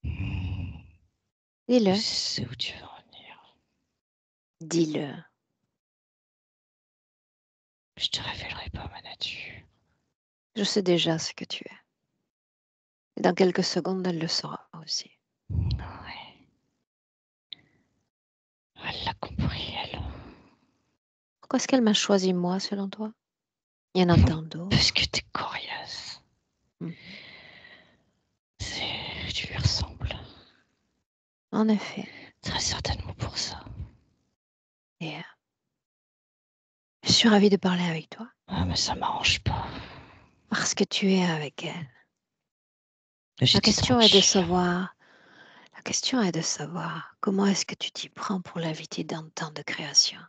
Je Dis-le, sais où tu veux en venir. dis-le. Je te révélerai pas ma nature. Je sais déjà ce que tu es. Et dans quelques secondes, elle le saura aussi. Ouais. Elle l'a compris, elle. Pourquoi est-ce qu'elle m'a choisi moi, selon toi? Il y en a tant Parce d'autres. que t'es coriace. Mhm. Tu lui ressembles. En effet. Très certainement pour ça. Et je suis ravie de parler avec toi. Ah, mais ça m'arrange pas. Parce que tu es avec elle. La J'étais question est de tranquille. savoir, la question est de savoir comment est-ce que tu t'y prends pour l'inviter dans tant de création.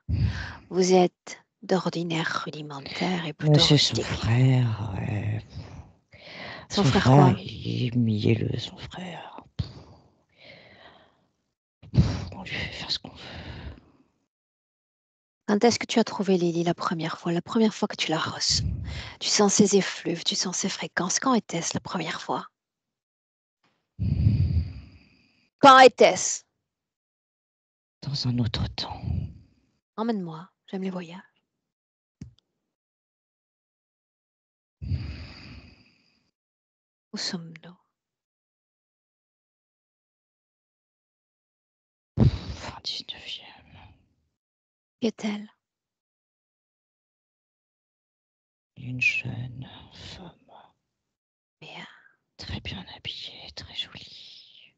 Vous êtes d'ordinaire rudimentaire et Mais plutôt c'est son rustique. frère, ouais. Son Son frère frère, quoi? il est mielleux, son frère. On lui fait faire ce qu'on veut. Quand est-ce que tu as trouvé Lily la première fois? La première fois que tu la ressens. Tu sens ses effluves, tu sens ses fréquences. Quand était-ce la première fois? Quand était-ce? Dans un autre temps. Emmène-moi, j'aime les voyages. Où sommes-nous? Fin 19e. Qui est-elle? Une jeune femme. Bien. Très bien habillée, très jolie.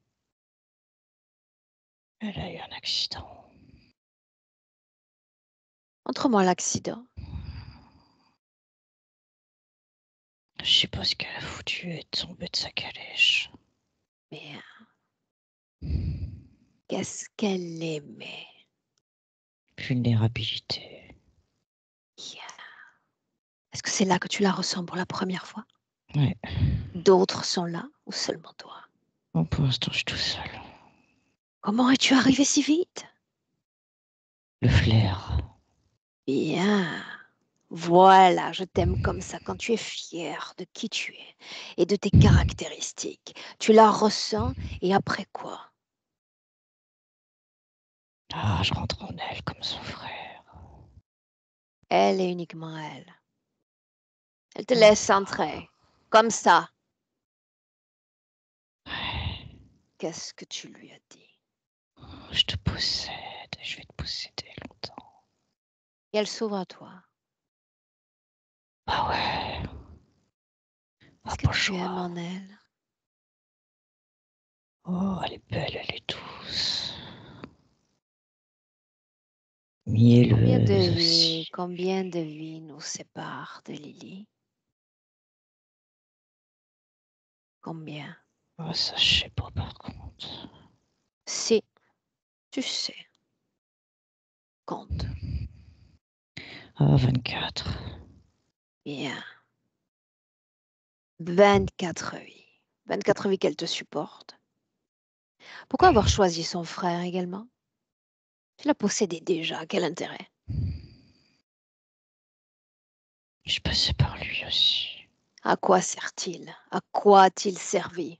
Elle a eu un accident. Montre-moi l'accident. Je sais pas ce qu'elle a foutu, elle est tombée de sa calèche. Bien. Qu'est-ce qu'elle aimait? Vulnérabilité. Bien. Est-ce que c'est là que tu la ressens pour la première fois? Ouais. D'autres sont là ou seulement toi? Bon, pour l'instant, je suis tout seul. Comment es-tu arrivé si vite? Le flair. Bien. Voilà, je t'aime comme ça, quand tu es fier de qui tu es et de tes caractéristiques. Tu la ressens et après quoi? Ah, je rentre en elle comme son frère. Elle est uniquement elle. Elle te Oh, laisse entrer, comme ça. ouais. Qu'est-ce que tu lui as dit? Je te possède, je vais te posséder longtemps. Et elle s'ouvre à toi. Ah ouais, Est-ce ah que pas le tu aimes choix. en elle? Oh, elle est belle, elle est douce. Mielleuse aussi. Combien de vies nous séparent de Lily? Combien? Ah, ça, je sais pas par contre. Si, tu sais, compte. Ah, 24. Bien. 24 vies. 24 vies qu'elle te supporte. Pourquoi avoir choisi son frère également? Tu l'as possédé déjà, quel intérêt? Je passais par lui aussi. À quoi sert-il? À quoi a-t-il servi?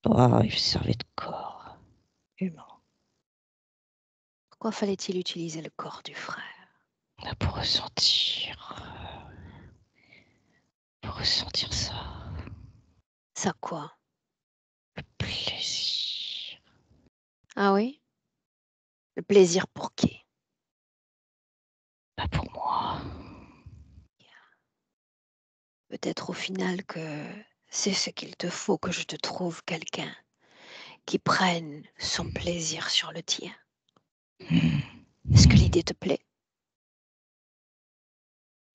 Oh, il servait de corps humain. Pourquoi fallait-il utiliser le corps du frère? Là, pour ressentir ça. Ça quoi? Plaisir. Ah oui? Le plaisir pour qui? Pas pour moi. Peut-être au final que c'est ce qu'il te faut que je te trouve quelqu'un qui prenne son plaisir sur le tien. Est-ce que l'idée te plaît?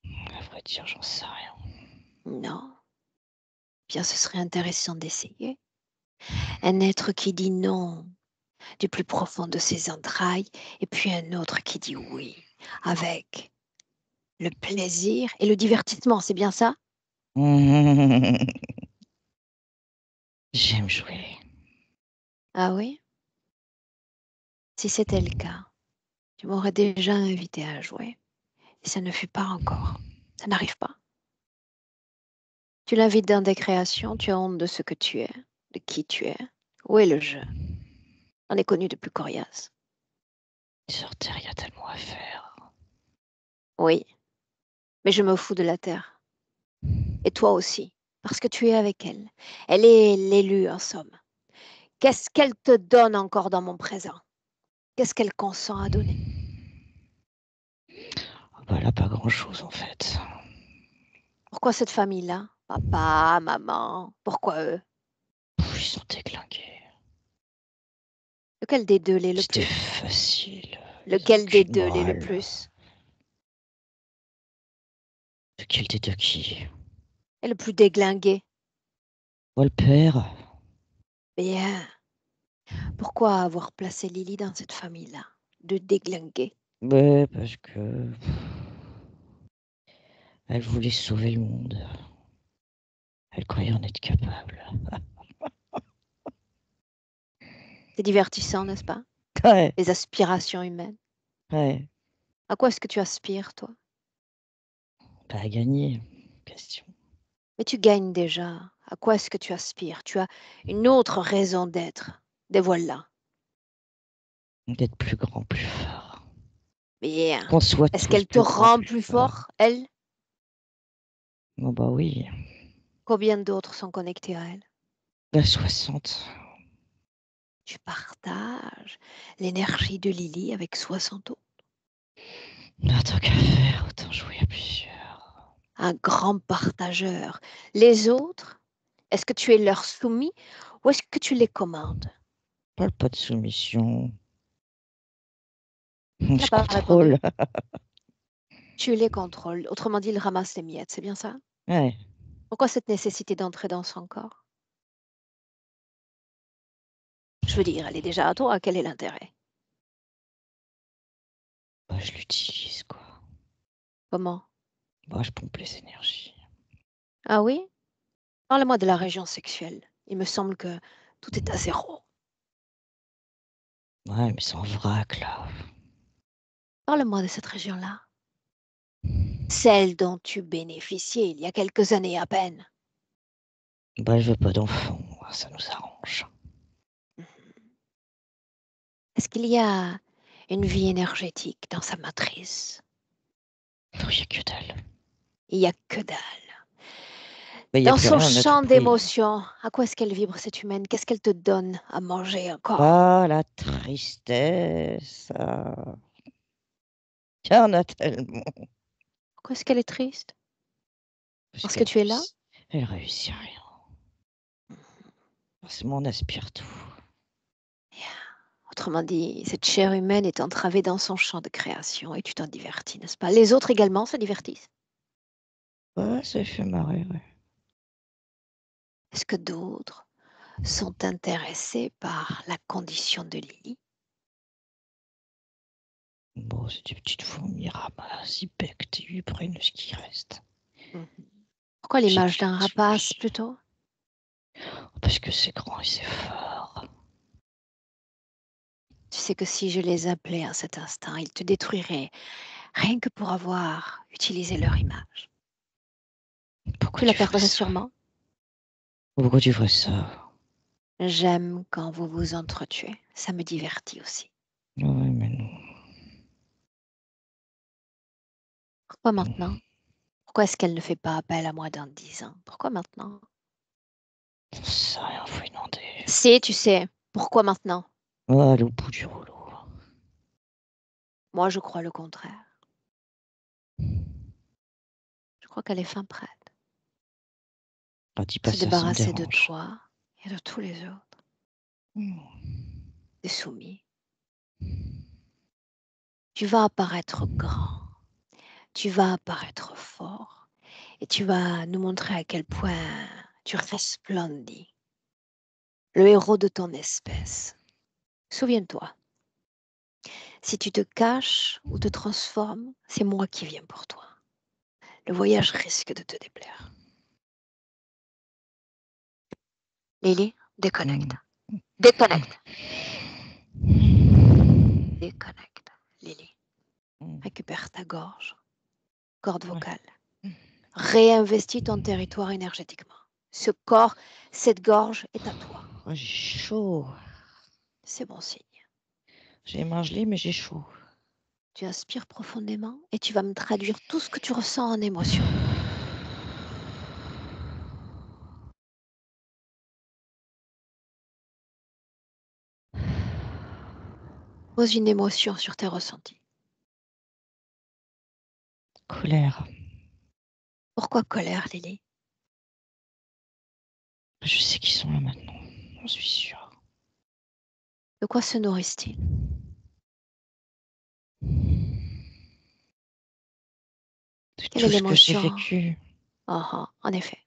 À vrai dire, j'en sais rien. Non. Bien, ce serait intéressant d'essayer. Un être qui dit non du plus profond de ses entrailles, et puis un autre qui dit oui, avec le plaisir et le divertissement, c'est bien ça? J'aime jouer. Ah oui? Si c'était le cas, Tu m'aurais déjà invité à jouer. Et ça ne fut pas encore. Ça n'arrive pas. Tu l'invites dans des créations, tu as honte de ce que tu es, de qui tu es. Où est le jeu? On est connu de plus coriace. Sur Terre, il y a tellement à faire. Oui, mais je me fous de la terre. Et toi aussi, parce que tu es avec elle. Elle est l'élue, en somme. Qu'est-ce qu'elle te donne encore dans mon présent? Qu'est-ce qu'elle consent à donner? Bah là, pas grand-chose en fait. Pourquoi cette famille-là? Papa, maman, pourquoi eux? Ils sont déglingués. Lequel des deux l'est le C'était plus? facile. Ils ont Lequel des aucune deux l'est le morale. plus? Lequel des deux qui? Et le plus déglingué? Moi, le père. Bien. Pourquoi avoir placé Lily dans cette famille-là? De déglinguer. Ouais, parce que elle voulait sauver le monde. Elle croyait en être capable. C'est divertissant, n'est-ce pas? Ouais, Les aspirations humaines. ouais. À quoi est-ce que tu aspires, toi? Pas à gagner. Question. Mais tu gagnes déjà. À quoi est-ce que tu aspires? Tu as une autre raison d'être. Dévoile-la. D'être plus grand, plus fort. Bien. Qu'on soit Est-ce tous qu'elle te plus grands, rend plus plus forts. fort, elle? Oh bah oui. Combien d'autres sont connectés à elle? Bah 60. Tu partages l'énergie de Lily avec 60 autres. Ah, tant qu'à faire, autant jouer à plusieurs. Un grand partageur. Les autres, est-ce que tu es leur soumis ou est-ce que tu les commandes? Parle pas de soumission. Tu n'as Je pas répondu. contrôle. Tu les contrôles. Autrement dit, ils ramassent les miettes. C'est bien ça? Ouais. Pourquoi cette nécessité d'entrer dans son corps? Je veux dire, elle est déjà à toi. Quel est l'intérêt? Bah je l'utilise quoi. Comment? Bah je pompe les énergies. Ah oui? Parle-moi de la région sexuelle. Il me semble que tout est à zéro. Ouais, mais c'est en vrac là. Parle-moi de cette région-là. Celle dont tu bénéficiais il y a quelques années à peine. Bah je veux pas d'enfant, ça nous arrange. Mhm. Est-ce qu'il y a une vie énergétique dans sa matrice? Non, y a que dalle. Il n'y a que dalle. Bah y a Dans plus son rien, on a tout champ pris. d'émotions, à quoi est-ce qu'elle vibre, cette humaine? Qu'est-ce qu'elle te donne à manger encore? Ah la tristesse. Il y en a tellement. Pourquoi est-ce qu'elle est triste? Parce Parce que tu es là? elle réussit rien. Forcément, on aspire tout. Yeah. Autrement dit, cette chair humaine est entravée dans son champ de création et tu t'en divertis, n'est-ce pas? Les autres également se divertissent. Ouais, ça fait marrer, ouais. Est-ce que d'autres sont intéressés par la condition de Lily? Bon, c'est des petites fourmis, ils ramassent, ils becquent, ils prennent ce qui reste. Mhm. Pourquoi J'ai l'image plus d'un de rapace soucis. plutôt? Parce que c'est grand et c'est fort. Tu sais que si je les appelais à cet instant, ils te détruiraient rien que pour avoir utilisé leur image. Pourquoi Tu la tu ferais perdrais ça? sûrement. Pourquoi tu ferais ça? J'aime quand vous vous entretuez. Ça me divertit aussi. Ouais, mais non. Pourquoi maintenant? Pourquoi est-ce qu'elle ne fait pas appel à moi dans 10 ans? Pourquoi maintenant? J'en sais rien, faut y demander. Si, tu sais, pourquoi maintenant? Ouais, elle est au bout du rouleau. Moi, je crois le contraire. Je crois qu'elle est fin prête. Ah, dis pas Se ça, ça me débarrasser de dérange. toi et de tous les autres. Des soumis. Tu vas apparaître grand. Tu vas apparaître fort. Et tu vas nous montrer à quel point tu resplendis. Le héros de ton espèce. Souviens-toi, si tu te caches ou te transformes, c'est moi qui viens pour toi. Le voyage risque de te déplaire. Lily, déconnecte. Déconnecte. Déconnecte, Lily. gorge, corde Ouais. vocale. Réinvestis ton territoire énergétiquement. Ce corps, cette gorge est à toi. Oh, j'ai chaud. C'est bon signe. J'ai les mains gelées, mais j'ai chaud. Tu inspires profondément et tu vas me traduire tout ce que tu ressens en émotion. Pose une émotion sur tes ressentis. Colère. Pourquoi colère, Lily? Je sais qu'ils sont là maintenant. J'en suis sûre. De quoi se nourrissent-ils? De Quelle est tout ce que j'ai l'émotion? vécu. En effet.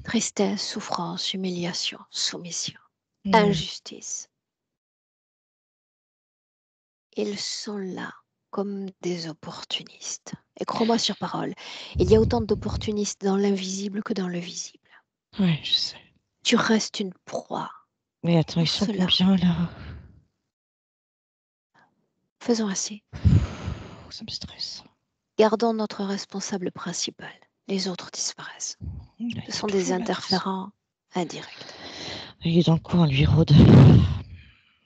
Tristesse, souffrance, humiliation, soumission, injustice. Ils sont là comme des opportunistes. Et crois-moi sur parole, il y a autant d'opportunistes dans l'invisible que dans le visible. Ouais, je sais. Tu restes une proie Mais attends, ils pour sont cela. combien là? Faisons ainsi. Ça me stresse. Gardons notre responsable principal. Les autres disparaissent. Là, Ce il est sont des toujours là, de toute façon. interférents indirects. Il est dans le coin, lui, rôde.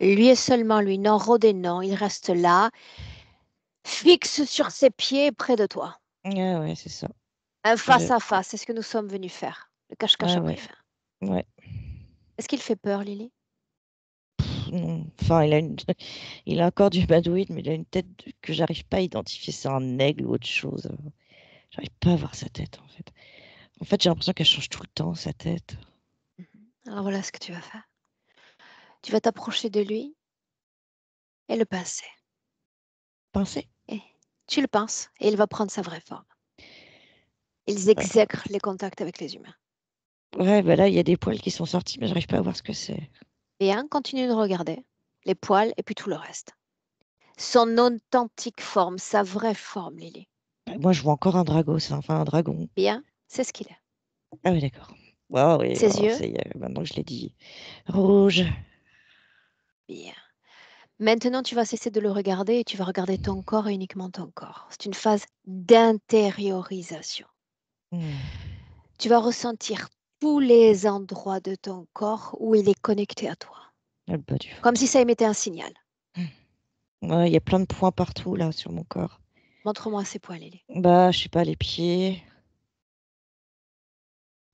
Lui et seulement lui, non rodé, non. Il reste là, fixe sur ses pieds près de toi. Ouais, c'est ça. Un face à face, c'est ce que nous sommes venus faire. Le cache-cache a pris Ouais. fin. Ouais. Est-ce qu'il fait peur, Lily? Non. Enfin, il a encore du badouille, mais il a une tête que j'arrive pas à identifier. C'est un aigle ou autre chose. J'arrive pas à voir sa tête, en fait. En fait, j'ai l'impression qu'elle change tout le temps, sa tête. Alors voilà ce que tu vas faire. Tu vas t'approcher de lui et le pincer. Pincé? Et tu le pinces et il va prendre sa vraie forme. Ils Attends. exècrent les contacts avec les humains. Ouais, bah là, il y a des poils qui sont sortis, mais j'arrive pas à voir ce que c'est. Bien, continue de regarder. Les poils et puis tout le reste. Son authentique forme, sa vraie forme, Lily. Moi, je vois encore un drago, ça. Enfin, un dragon. Bien, c'est ce qu'il est. Ah oui, d'accord. Wow, oui, Ses oh, yeux, ça y est, maintenant que je l'ai dit. Rouge. bien. Maintenant, tu vas cesser de le regarder et tu vas regarder ton corps et uniquement ton corps. C'est une phase d'intériorisation. Tu vas ressentir tous les endroits de ton corps où il est connecté à toi. Le bas du Comme ventre. si ça émettait un signal. Ouais, il y a plein de points partout, là, sur mon corps. Montre-moi ces points, Lily. Bah, je sais pas, les pieds,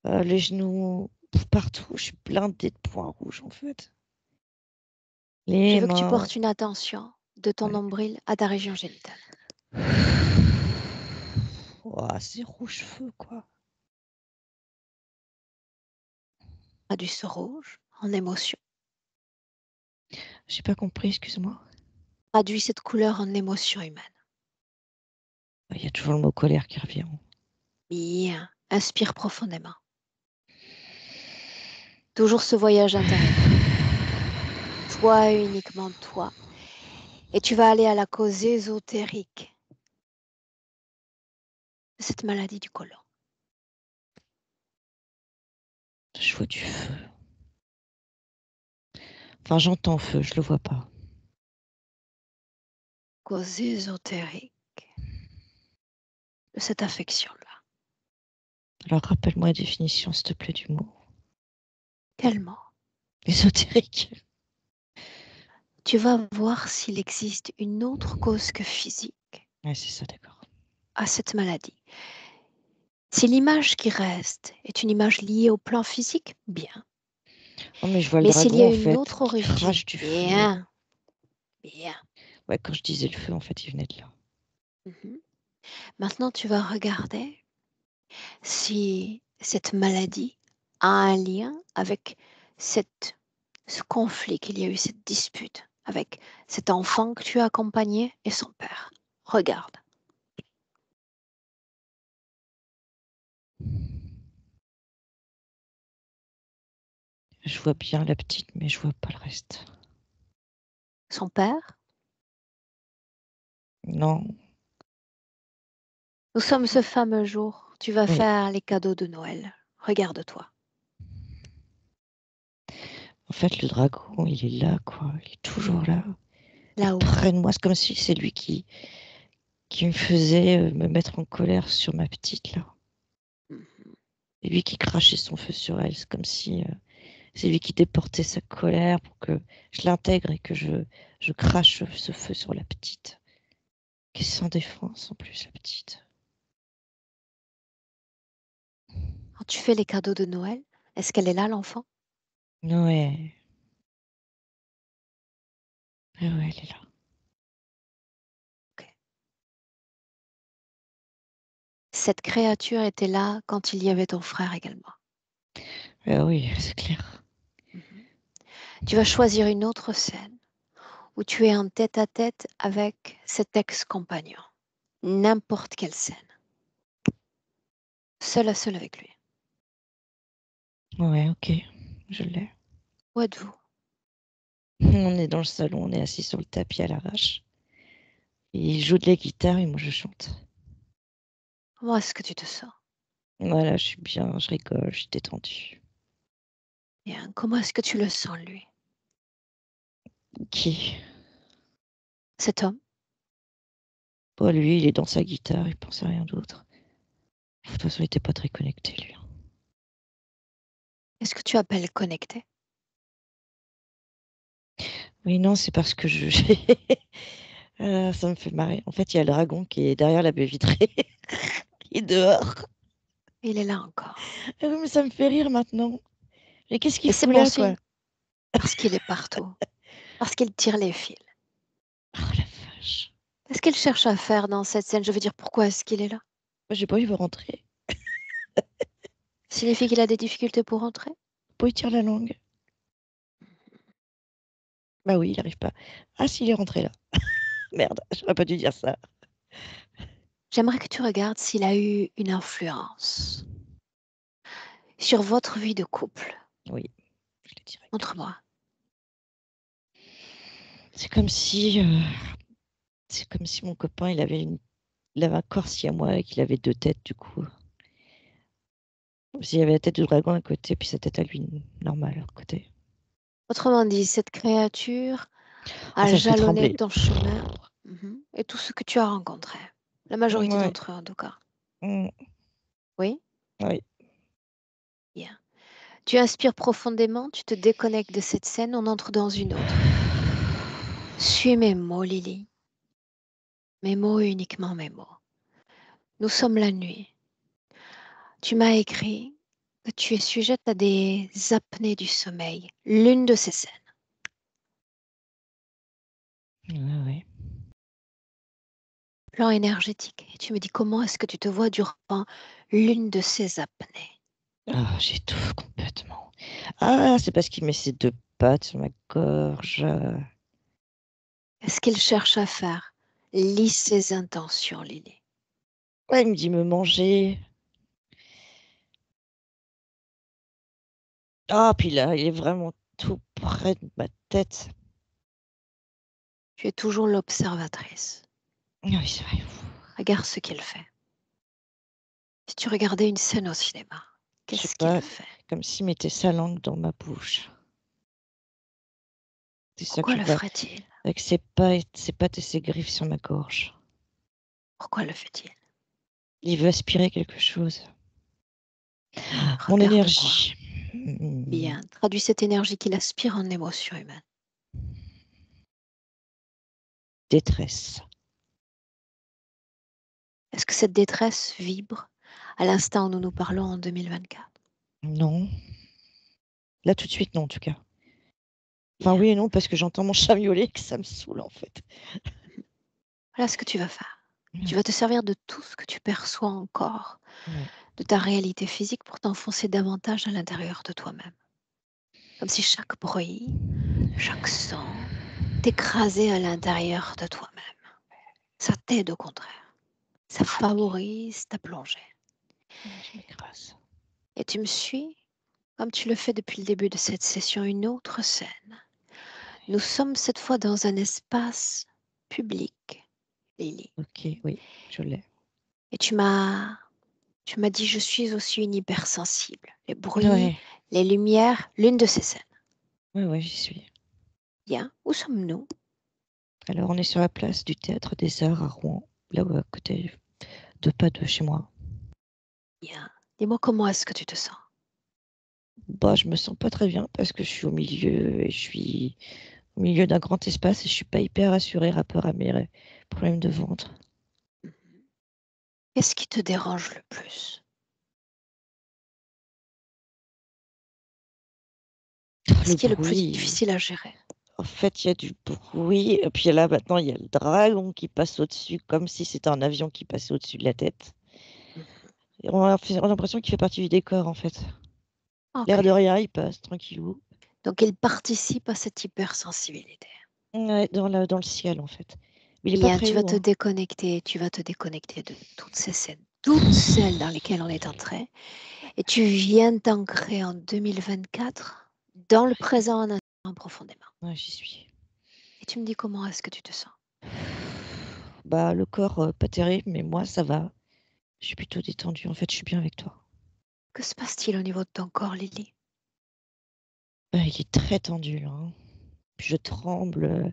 les genoux, partout. Je suis blindée de points rouges, en fait. Je Les veux que tu mains. portes une attention de ton Ouais. nombril à ta région génitale. Ouah, c'est rouge feu, quoi. Pas du sang rouge, en émotion. J'ai pas compris, excuse-moi. Traduis cette couleur en émotion humaine. Il y a toujours le mot colère qui revient. Bien. Inspire profondément. Toujours ce voyage intérieur. Toi et uniquement toi. Et tu vas aller à la cause ésotérique de cette maladie du côlon. Je vois du feu. Enfin, j'entends feu, je le vois pas. Cause ésotérique de cette affection-là. Alors, rappelle-moi la définition, s'il te plaît, du mot. Quel mot? Ésotérique. Tu vas voir s'il existe une autre cause que physique Ouais, c'est ça, d'accord. à cette maladie. Si l'image qui reste est une image liée au plan physique, bien. Non, mais je vois le Mais s'il y dragon, a en une fait, autre qui origine, crache du feu. bien, bien. Ouais, quand je disais le feu, en fait, il venait de là. Mhm. Maintenant, tu vas regarder si cette maladie a un lien avec ce conflit qu'il y a eu, cette dispute avec cet enfant que tu as accompagné et son père. Regarde. Je vois bien la petite, mais je vois pas le reste. Son père, Non, nous sommes ce fameux jour, tu vas mais faire les cadeaux de Noël. Regarde-toi. en fait, le dragon, il est là, quoi. Il est toujours là. Il est Là-haut. près de moi. C'est comme si c'est lui qui me faisait me mettre en colère sur ma petite, là. Mhm. Et lui qui crachait son feu sur elle. C'est comme si c'est lui qui déportait sa colère pour que je l'intègre et que je crache ce feu sur la petite. Qui est sans défense en plus, la petite. Quand tu fais les cadeaux de Noël, est-ce qu'elle est là, l'enfant? Ouais, ouais, ouais, elle est là. Ok. Cette créature était là quand il y avait ton frère également. Ah oui, c'est clair. Mhm. Tu vas choisir une autre scène où tu es en tête-à-tête avec cet ex-compagnon. N'importe quelle scène. Seul à seul avec lui. Ouais, ok, je l'ai. Où êtes-vous? On est dans le salon, on est assis sur le tapis à l'arrache. Il joue de la guitare et moi je chante. Comment est-ce que tu te sens? Voilà, je suis bien, je rigole, je suis détendue. Bien. Comment est-ce que tu le sens, lui? Qui? Cet homme? Bon, lui, il est dans sa guitare, il pense à rien d'autre. De toute façon, il était pas très connecté, lui. Est-ce que tu appelles connecté? Oui, non, c'est parce que je... ça me fait marrer. En fait, il y a le dragon qui est derrière la baie vitrée. Il est dehors. Il est là encore. Ah oui, mais ça me fait rire maintenant. Mais qu'est-ce qu'il Et c'est fout bon là, quoi? signe, parce qu'il est partout. Parce qu'il tire les fils. Oh la vache. Qu'est-ce qu'il cherche à faire dans cette scène? Je veux dire, pourquoi est-ce qu'il est là? Moi, j'ai pas envie de rentrer. Signifie qu'il a des difficultés pour entrer? Pourquoi il tire la langue? Bah oui, il arrive pas. Ah, s'il est rentré là. Merde, j'aurais pas dû dire ça. J'aimerais que tu regardes s'il a eu une influence sur votre vie de couple. Oui, je l'ai direct, oui. Montre-moi. C'est comme si, c'est comme si mon copain, il avait un corps siamois et qu'il avait deux têtes, du coup. S'il y avait la tête du dragon d'un côté, puis sa tête à lui, normale, de l'autre côté. Autrement dit, cette créature Ah, a ça me fait jalonné trembler. ton chemin et tout ce que tu as rencontré. La majorité Ouais. d'entre eux, en tout cas. Mm. Oui? Oui. Bien. Tu inspires profondément, tu te déconnectes de cette scène, on entre dans une autre. Suis mes mots, Lily. Mes mots et uniquement mes mots. Nous sommes la nuit. Tu m'as écrit que tu es sujette à des apnées du sommeil. L'une de ces scènes. Ouais, ouais. Plan énergétique. Et tu me dis comment est-ce que tu te vois durant l'une de ces apnées. Ah, j'étouffe complètement. Ah, c'est parce qu'il met ses deux pattes sur ma gorge. Qu'est-ce qu'il cherche à faire? Lis ses intentions, Lily. Ouais, il me dit me manger. Ah, puis là, il est vraiment tout près de ma tête. Tu es toujours l'observatrice. Ah oui, c'est vrai. Regarde ce qu'il fait. Si tu regardais une scène au cinéma, Je sais qu'est-ce qu'il pas, fait? comme s'il mettait sa langue dans ma bouche. C'est ça que Pourquoi je le vois. ferait-il? Avec ses pattes et ses griffes sur ma gorge. Pourquoi le fait-il? Il veut aspirer quelque chose. Mon Regarde quoi? énergie. Mm. Bien, traduis cette énergie qu'il aspire en émotion humaine. Détresse. Est-ce que cette détresse vibre à l'instant où nous nous parlons en 2024? Non. Là, tout de suite, non, en tout cas. Enfin, Bien. oui et non, parce que j'entends mon chat miauler, que ça me saoule, en fait. Voilà ce que tu vas faire. Tu Ouais. vas te servir de tout ce que tu perçois encore, Ouais. de ta réalité physique pour t'enfoncer davantage à l'intérieur de toi-même. Comme si chaque bruit, chaque son t'écrasait à l'intérieur de toi-même. Ça t'aide au contraire. Ça favorise ta plongée. Je m'écrase. Et tu me suis comme tu le fais depuis le début de cette session, une autre scène. Nous sommes cette fois dans un espace public, Lily. Ok, oui, je l'ai. Et tu m'as dit, je suis aussi une hypersensible. Les bruits, Ouais, les lumières, l'une de ces scènes. ouais, ouais, j'y suis. Bien, où sommes-nous? Alors, on est sur la place du Théâtre des Arts à Rouen. là où à côté, 2 pas de chez moi. Bien. Dis-moi comment est-ce que tu te sens? Bah, je me sens pas très bien parce que je suis au milieu d'un grand espace et je suis pas hyper rassurée rapport à mes problèmes de ventre. Mhm. Qu'est-ce qui te dérange le plus? Le Qu'est-ce qui est le plus bruit, difficile à gérer? en fait, il y a du bruit et puis là, maintenant, il y a le dragon qui passe au-dessus comme si c'était un avion qui passait au-dessus de la tête Mhm. et on a l'impression qu'il fait partie du décor, en fait. Ok. L'air de rien, il passe tranquillou. Donc, il participe à cette hypersensibilité. Ouais, dans le ciel, en fait. Mais il est pas Bien, très haut, hein. tu vas te déconnecter de toutes ces scènes, toutes celles dans lesquelles on est entré, et tu viens t'ancrer en 2024, dans le présent en instant profondément. Ouais, j'y suis. Et tu me dis comment est-ce que tu te sens? Bah, le corps, pas terrible, mais moi, ça va. Je suis plutôt détendue, en fait, je suis bien avec toi. Que se passe-t-il au niveau de ton corps, Lily? Il est très tendu, là, hein. Je tremble,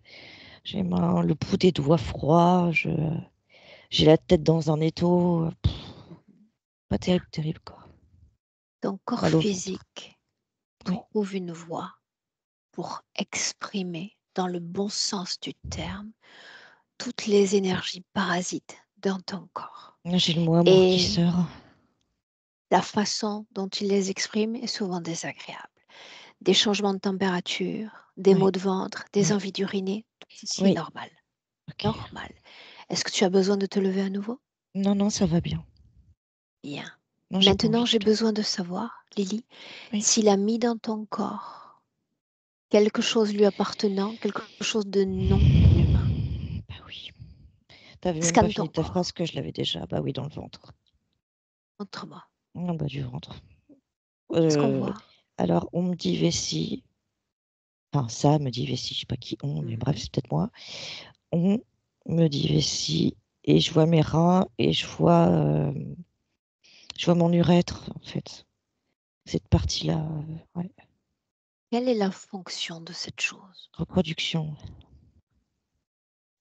j'ai le bout des doigts froid, j'ai la tête dans un étau, Mhm. pas Bien. terrible, terrible, quoi. Ton corps Mal au ventre. physique Oui, trouve une voie pour exprimer, dans le bon sens du terme, toutes les énergies parasites dans ton corps. là, j'ai le mot amour qui Et sort. la façon dont il les exprime est souvent désagréable. Des changements de température, des Ouais, maux de ventre, des ouais, envies d'uriner, tout ceci est oui, normal. OK. Normal. Est-ce que tu as besoin de te lever à nouveau? Non, non, ça va bien. Bien. Non, j'ai pas Maintenant, envie du j'ai tout. besoin de savoir, Lily, Oui, s'il a mis dans ton corps quelque chose lui appartenant, quelque chose de non humain. bah, oui. Tu avais même pas Scanne fini ton ta phrase corps. que je l'avais déjà. Bah oui, dans le ventre. Montre-moi. Ah bah, du ventre. Qu'est-ce qu'on Heu, voit? alors on me dit vessie, enfin ça me dit vessie, je sais pas qui on, mais bref, Mhm. c'est peut-être moi. On me dit vessie et je vois mes reins et je vois mon urètre, en fait. Cette partie-là, ouais, Quelle est la fonction de cette chose? reproduction.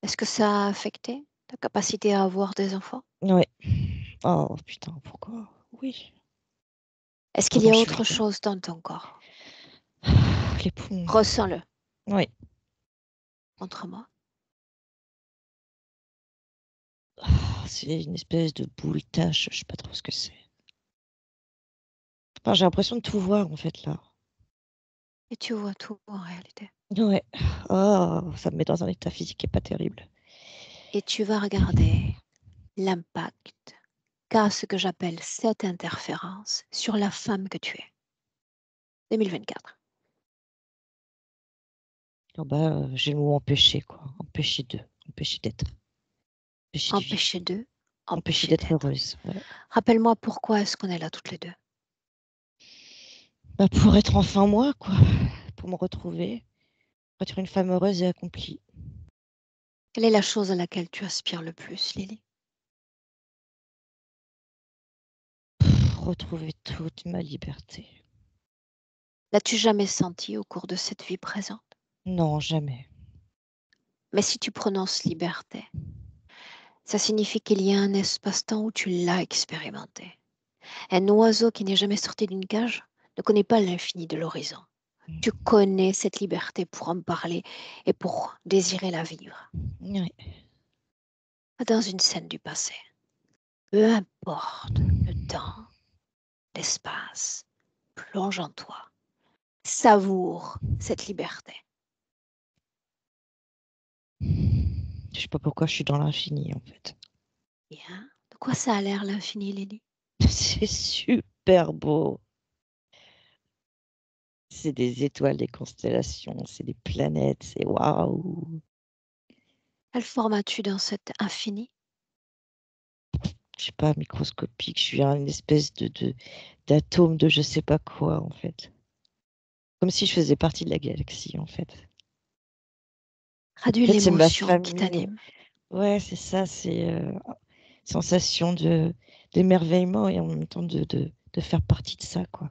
Est-ce que ça a affecté ta capacité à avoir des enfants? Ouais. Oh putain, pourquoi? Oui. Est-ce qu'il y Pardon, a je autre suis chose dans ton corps? les poumons. Ressens-le. Oui. Montre-moi. C'est une espèce de boule tache, je sais pas trop ce que c'est. Enfin, j'ai l'impression de tout voir, en fait, là. Et tu vois tout en réalité. Ouais. Oh, ça me met dans un état physique qui est pas terrible. Et tu vas regarder l'impact qu'a ce que j'appelle cette interférence sur la femme que tu es. 2024. Ah bah, j'ai le mot empêcher, quoi. Empêcher d'être, empêcher de vivre, Empêcher d'eux, empêcher empêcher d'être d'être. heureuse, ouais. Rappelle-moi pourquoi est-ce qu'on est là toutes les deux. Bah, pour être enfin moi, quoi. Pour me retrouver, pour être une femme heureuse et accomplie. Quelle est la chose à laquelle tu aspires le plus, Lily? Retrouver toute ma liberté. L'as-tu jamais senti au cours de cette vie présente? Non, jamais. Mais si tu prononces liberté, ça signifie qu'il y a un espace-temps où tu l'as expérimenté. Un oiseau qui n'est jamais sorti d'une cage ne connaît pas l'infini de l'horizon. Tu connais cette liberté pour en parler et pour désirer la vivre. Ouais. Dans une scène du passé, peu importe le temps, l'espace, plonge en toi. Savoure cette liberté. Je sais pas pourquoi je suis dans l'infini, en fait. Bien. De quoi ça a l'air l'infini, Lily? C'est super beau. C'est des étoiles, des constellations, c'est des planètes, c'est waouh! Quelle forme as-tu dans cet infini? Je sais pas, microscopique, je suis une espèce d'atome de je sais pas quoi, en fait. Comme si je faisais partie de la galaxie, en fait. Traduis En fait, c'est ma l'émotion qui famille. t'anime. Ouais, c'est ça, c'est, sensation d'émerveillement et en même temps de faire partie de ça, quoi.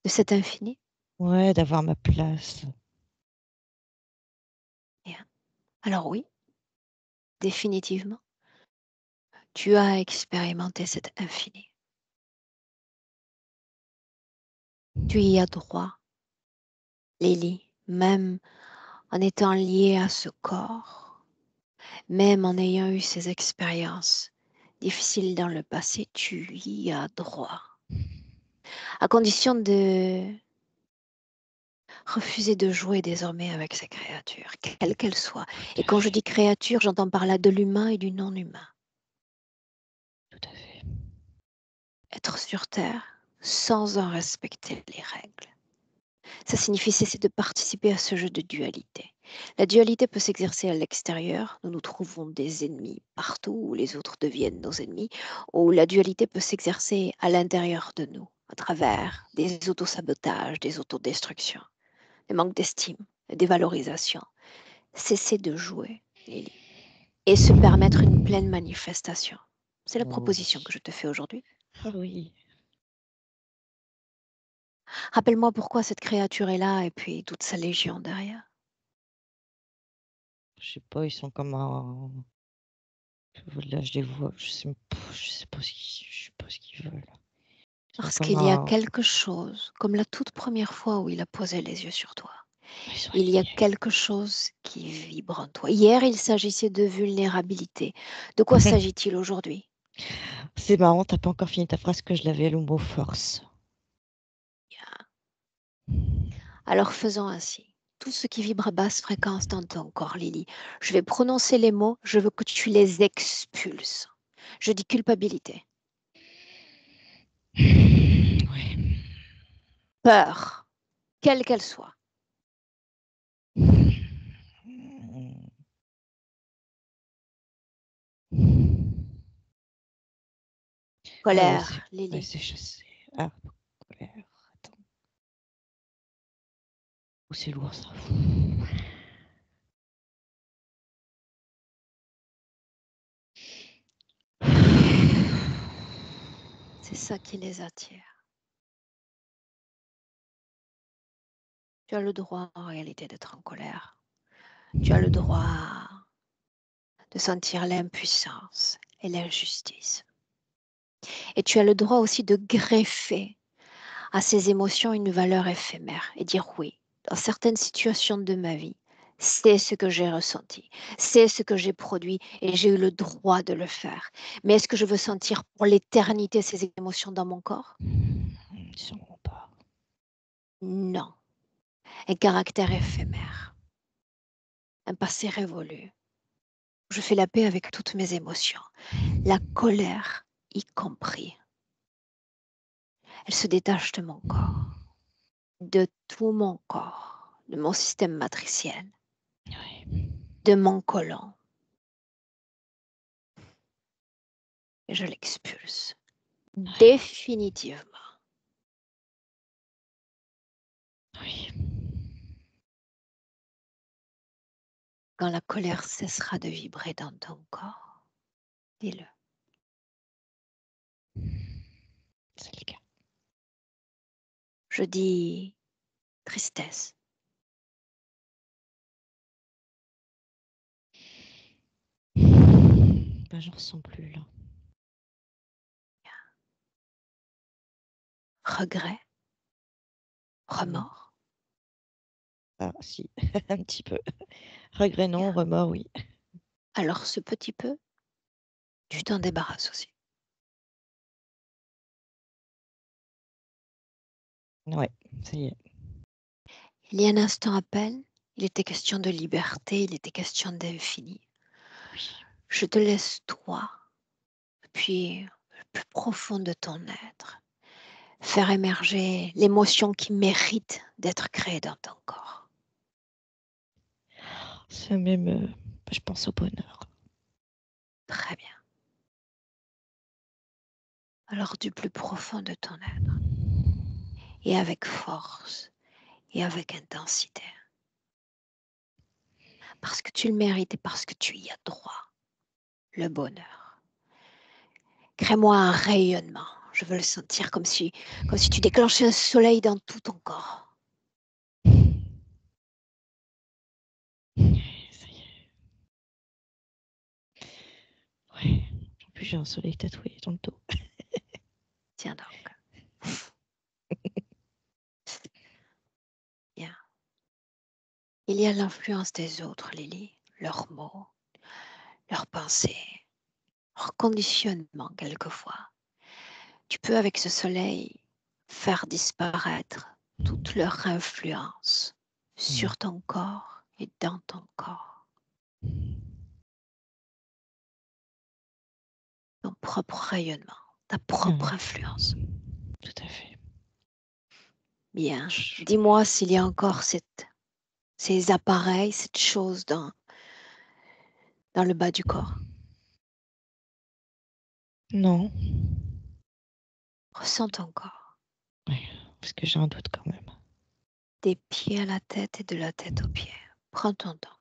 De cet infini? Ouais, d'avoir ma place. Bien. Alors oui, définitivement, tu as expérimenté cet infini. Tu y as droit, Lily, même en étant liée à ce corps, même en ayant eu ces expériences difficiles dans le passé, tu y as droit. À condition de refuser de jouer désormais avec ces créatures, quelles qu'elles soient. Tout Et à quand je fait. dis créature, j'entends par là de l'humain et du non-humain. Tout à fait. Être sur Terre sans en respecter les règles. Ça signifie cesser de participer à ce jeu de dualité. La dualité peut s'exercer à l'extérieur, nous nous trouvons des ennemis partout où les autres deviennent nos ennemis, ou la dualité peut s'exercer à l'intérieur de nous, à travers des autosabotages, des autodestructions, des manques d'estime, des dévalorisations. Cesser de jouer, Lily, et se permettre une pleine manifestation. C'est la Oh proposition que oui. je te fais aujourd'hui. Ah oui. Rappelle-moi pourquoi cette créature est là et puis toute sa légion derrière. Je sais pas, ils sont comme un. Là, je les vois. Je sais pas je sais pas ce qu'ils veulent. Ils sont Parce comme qu'il y a un. quelque chose, comme la toute première fois où il a posé les yeux sur toi, Ils sont il y a inquiets. quelque chose qui vibre en toi. Hier, il s'agissait de vulnérabilité. De quoi s'agit-il aujourd'hui? C'est marrant, t'as pas encore fini ta phrase que je l'avais le mot force. Alors faisons ainsi. Tout ce qui vibre à basse fréquence dans ton corps, Lily, je vais prononcer les mots, je veux que tu les expulses. Je dis culpabilité, Ouais. peur, quelle qu'elle soit, Ah ouais, colère, Lily. c'est chassé. Ah, colère. Attends. Oh, c'est lourd ça. C'est ça qui les attire. Tu as le droit en réalité d'être en colère. Tu as le droit de sentir l'impuissance et l'injustice. Et tu as le droit aussi de greffer à ces émotions une valeur éphémère et dire oui, dans certaines situations de ma vie, c'est ce que j'ai ressenti, c'est ce que j'ai produit et j'ai eu le droit de le faire. Mais est-ce que je veux sentir pour l'éternité ces émotions dans mon corps? Sûrement pas. Non. Un caractère éphémère, un passé révolu. Je fais la paix avec toutes mes émotions, la colère y compris. Elle se détache de mon corps, de tout mon corps, de mon système matriciel, Ouais. de mon côlon. Et je l'expulse Ouais. définitivement. Oui. Quand la colère cessera de vibrer dans ton corps, dis-le. C'est le cas. Je dis tristesse, Ben, j'en ressens plus là. regret, Non. remords. Ah si, un petit peu. Regret non, Bien. remords oui. Alors ce petit peu, tu t'en débarrasses aussi. Ouais, ça y est. Il y a un instant à peine, il était question de liberté, il était question d'infini. Oui. Je te laisse toi, puis le plus profond de ton être, faire émerger l'émotion qui mérite d'être créée dans ton corps. Ça même, je pense au bonheur. Très bien. Alors du plus profond de ton être, et avec force, et avec intensité, parce que tu le mérites et parce que tu y as droit, le bonheur. Crée-moi un rayonnement. Je veux le sentir comme si tu déclenchais un soleil dans tout ton corps. Ça y est. j'ai un soleil tatoué dans le dos. Tiens donc. Bien. Il y a l'influence des autres, Lily, leurs mots, leurs pensées, leur conditionnement quelquefois. Tu peux avec ce soleil faire disparaître toute leur influence sur ton corps et dans ton corps. Ton propre rayonnement, ta propre influence. Tout à fait. Bien. Dis-moi s'il y a encore ces appareils, cette chose dans le bas du corps. Non. Ressens ton corps. Oui, parce que j'ai un doute quand même. Des pieds à la tête et de la tête aux pieds. Prends ton temps.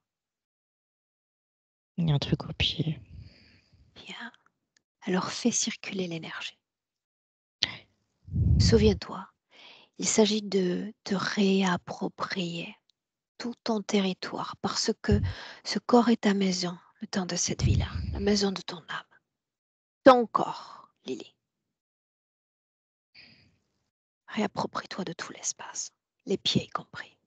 Il y a un truc au pied. Bien. Alors fais circuler l'énergie. Souviens-toi, il s'agit de te réapproprier tout ton territoire parce que ce corps est ta maison le temps de cette vie-là, la maison de ton âme. Ton corps, Lily. Réapproprie-toi de tout l'espace, les pieds y compris.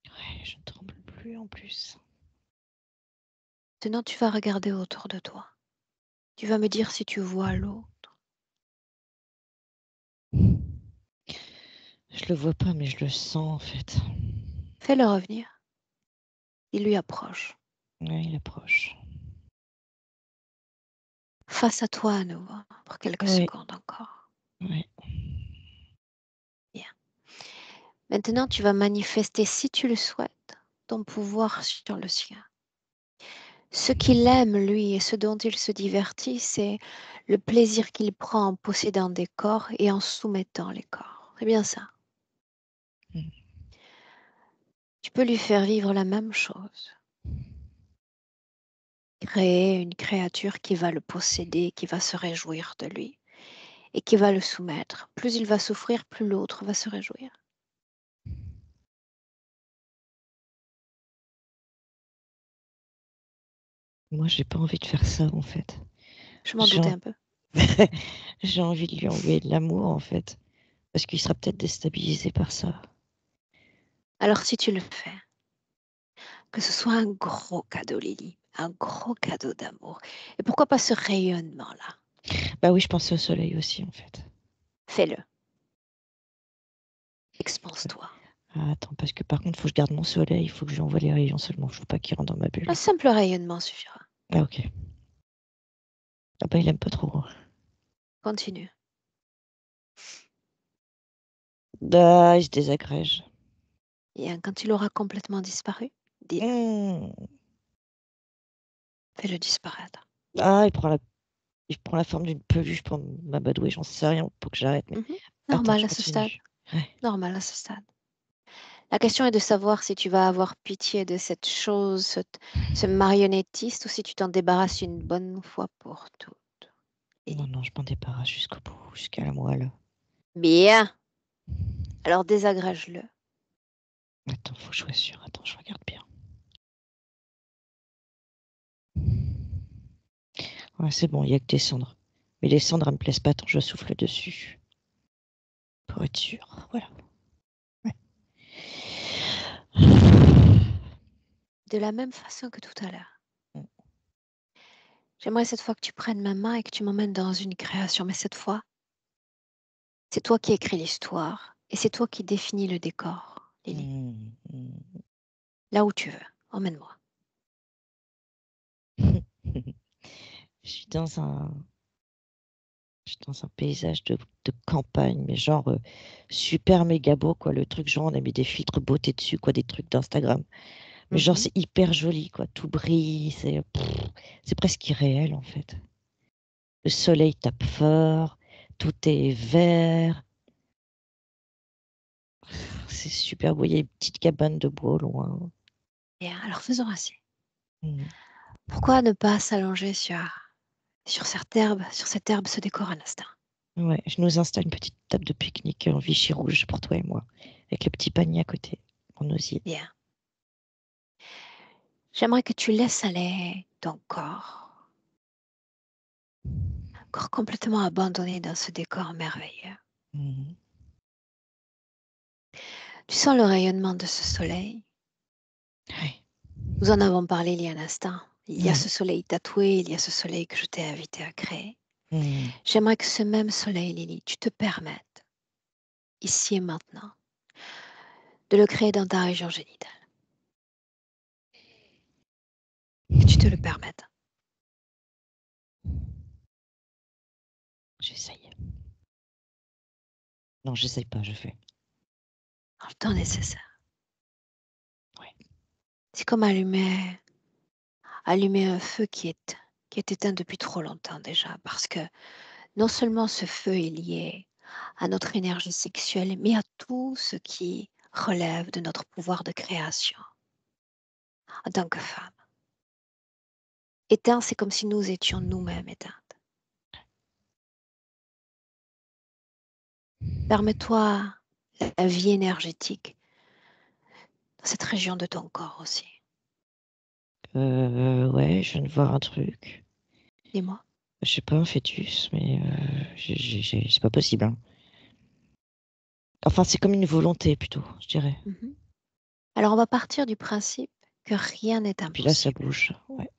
Ouais, je ne tremble plus en plus. Maintenant, tu vas regarder autour de toi. Tu vas me dire si tu vois l'autre. Je le vois pas, mais je le sens en fait. Fais-le revenir. Il lui approche. Ouais, il approche. Face à toi à nouveau, pour quelques Oui, secondes encore. oui. Bien. Maintenant, tu vas manifester, si tu le souhaites, ton pouvoir sur le sien. Ce qu'il aime, lui, et ce dont il se divertit, c'est le plaisir qu'il prend en possédant des corps et en soumettant les corps. C'est bien ça. Mm. Tu peux lui faire vivre la même chose. Créer une créature qui va le posséder, qui va se réjouir de lui et qui va le soumettre. Plus il va souffrir, plus l'autre va se réjouir. Moi, j'ai pas envie de faire ça en fait. Je m'en J'ai doutais en- un peu. j'ai envie de lui envoyer de l'amour en fait. Parce qu'il sera peut-être déstabilisé par ça. Alors si tu le fais, que ce soit un gros cadeau, Lily, un gros cadeau d'amour. Et pourquoi pas ce rayonnement-là? Bah oui, je pensais au soleil aussi en fait. Fais-le. Expose-toi. Ah, attends, parce que par contre, faut que je garde mon soleil, il faut que je lui envoie les rayons seulement. Je veux pas qu'il rentre dans ma Un bulle. simple rayonnement suffira. Ah ok. Ah bah il aime pas trop. Continue. Ah, il se désagrège. Et quand il aura complètement disparu, dis-le. Hmm. Fais-le disparaître. Ah, il prend la forme d'une peluche pour m'amadouer, j'en sais rien, pour que j'arrête. Mais Mhm. attends, Normal je à ce stade. continue. Ouais. Normal à ce stade. La question est de savoir si tu vas avoir pitié de cette chose, ce marionnettiste, ou si tu t'en débarrasses une bonne fois pour toutes. Non, Lily. non, je m'en débarrasse jusqu'au bout, jusqu'à la moelle. Bien. Alors désagrège-le. Attends, faut que je sois sûre. Attends, je regarde bien. Ouais, c'est bon, il y a que des cendres. Mais les cendres, elles me plaisent pas tant, je souffle dessus. Pour être sûr. Voilà. Ouais. De la même façon que tout à l'heure. Mm. J'aimerais cette fois que tu prennes ma main et que tu m'emmènes dans une création. Mais cette fois, c'est toi qui écris l'histoire et c'est toi qui définis le décor, Lily. Mm, mm. Là où tu veux. Emmène-moi. Je suis dans un paysage de campagne, mais genre super méga beau, quoi. Le truc, genre, on a mis des filtres beauté dessus, quoi, des trucs d'Instagram. Mais genre, Mhm. c'est hyper joli, quoi. Tout brille, c'est presque irréel, en fait. Le soleil tape fort, tout est vert. C'est super beau. Il y a une petite cabane de bois au loin. Bien, alors faisons ainsi. Mm. Pourquoi ne pas s'allonger sur cette herbe, ce décor un instant? Ouais, je nous installe une petite table de pique-nique en Vichy rouge pour toi et moi, avec le petit panier à côté, en osier. Bien. J'aimerais que tu laisses aller ton corps complètement abandonné dans ce décor merveilleux. Mhm. Tu sens le rayonnement de ce soleil. Ouais. Nous en avons parlé il y a un instant. Il y a Ouais. ce soleil tatoué, il y a ce soleil que je t'ai invité à créer. Mhm. J'aimerais que ce même soleil, Lily, tu te permettes, ici et maintenant, de le créer dans ta région génitale. Que tu te le permettes. J'essaye. Non, j'essaye pas, je fais. En le temps nécessaire. Ouais. C'est comme allumer un feu qui est éteint depuis trop longtemps déjà, parce que non seulement ce feu est lié à notre énergie sexuelle, mais à tout ce qui relève de notre pouvoir de création en tant que femme. Éteint, c'est comme si nous étions nous-mêmes éteintes. Permets-toi la vie énergétique dans cette région de ton corps aussi. Ouais, je viens de voir un truc. Dis-moi. Je sais pas, un fœtus, mais c'est pas possible, hein. Enfin, c'est comme une volonté, plutôt, je dirais. Mhm. Alors, on va partir du principe que rien n'est Puis là, ça impossible bouge. Ouais.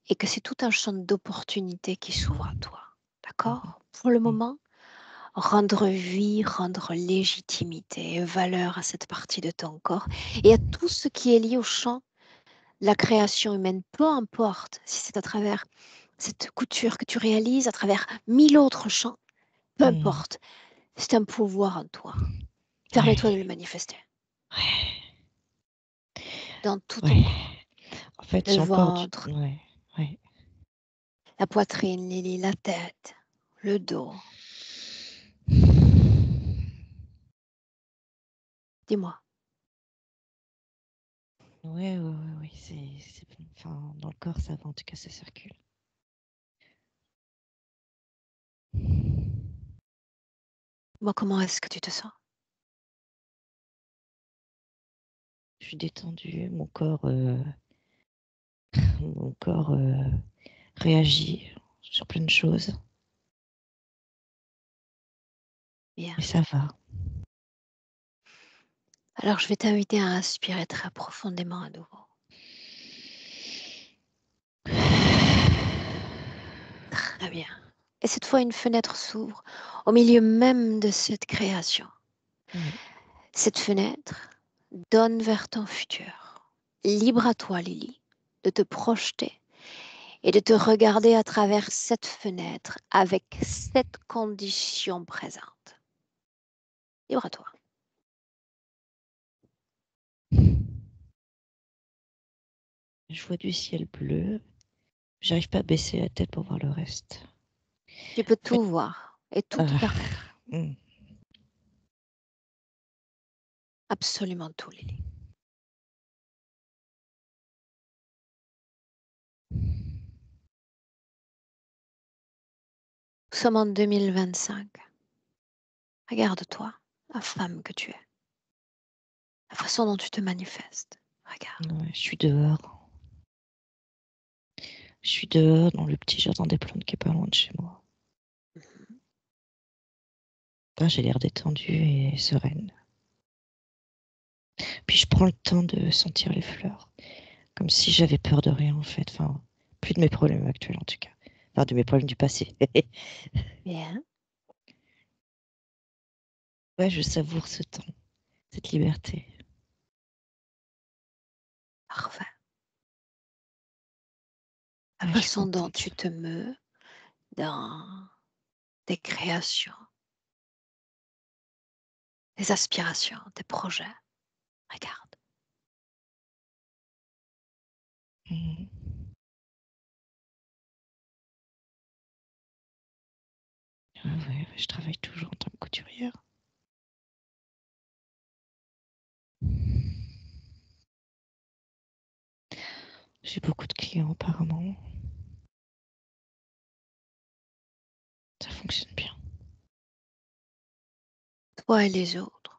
et que c'est tout un champ d'opportunités qui s'ouvre à toi. Mhm. D'accord? Pour le Mhm. moment, rendre vie, rendre légitimité et valeur à cette partie de ton corps et à tout ce qui est lié au champ de la création humaine, peu importe si c'est à travers cette couture que tu réalises, à travers 1000 autres champs, peu Mhm. importe, c'est un pouvoir en toi. Permets-toi de Ouais. le manifester Ouais. dans tout ton Ouais. corps. En fait, Le j'ai encore du... ventre, Ouais. Ouais. la poitrine, Lily, la tête, le dos. Dis-moi. Ouais, ouais, ouais, ouais, Enfin, dans le corps, ça va, en tout cas, ça circule. Moi, comment est-ce que tu te sens? Je suis détendue, mon corps réagit sur plein de choses, Bien. mais ça va. Alors, je vais t'inviter à inspirer très profondément à nouveau. Très bien. Et cette fois, une fenêtre s'ouvre au milieu même de cette création. Ouais. Cette fenêtre donne vers ton futur. Libre à toi, Lily, de te projeter et de te regarder à travers cette fenêtre avec cette condition présente. Libre à toi. Je vois du ciel bleu. J'arrive pas à baisser la tête pour voir le reste. Tu peux En fait, tout voir et tout te ah, permettre. hmm. Absolument tout, Lily. Nous sommes en 2025. Regarde-toi, la femme que tu es, la façon dont tu te manifestes. Regarde. Ouais, je suis dehors. Je suis dehors dans le petit jardin des plantes qui est pas loin de chez moi. Mhm. Là, j'ai l'air détendue et sereine. Puis je prends le temps de sentir les fleurs, comme si j'avais peur de rien en fait. Enfin, plus de mes problèmes actuels en tout cas. Enfin, de mes problèmes du passé. Bien, Ouais, je savoure ce temps, cette liberté. parfait. La Ouais, je suis façon dont contente. tu te meus dans tes créations, tes aspirations, tes projets. Regarde. Mhm. Ouais, ouais, je travaille toujours en tant que couturière. J'ai beaucoup de clients apparemment. Ça fonctionne bien. toi et les autres,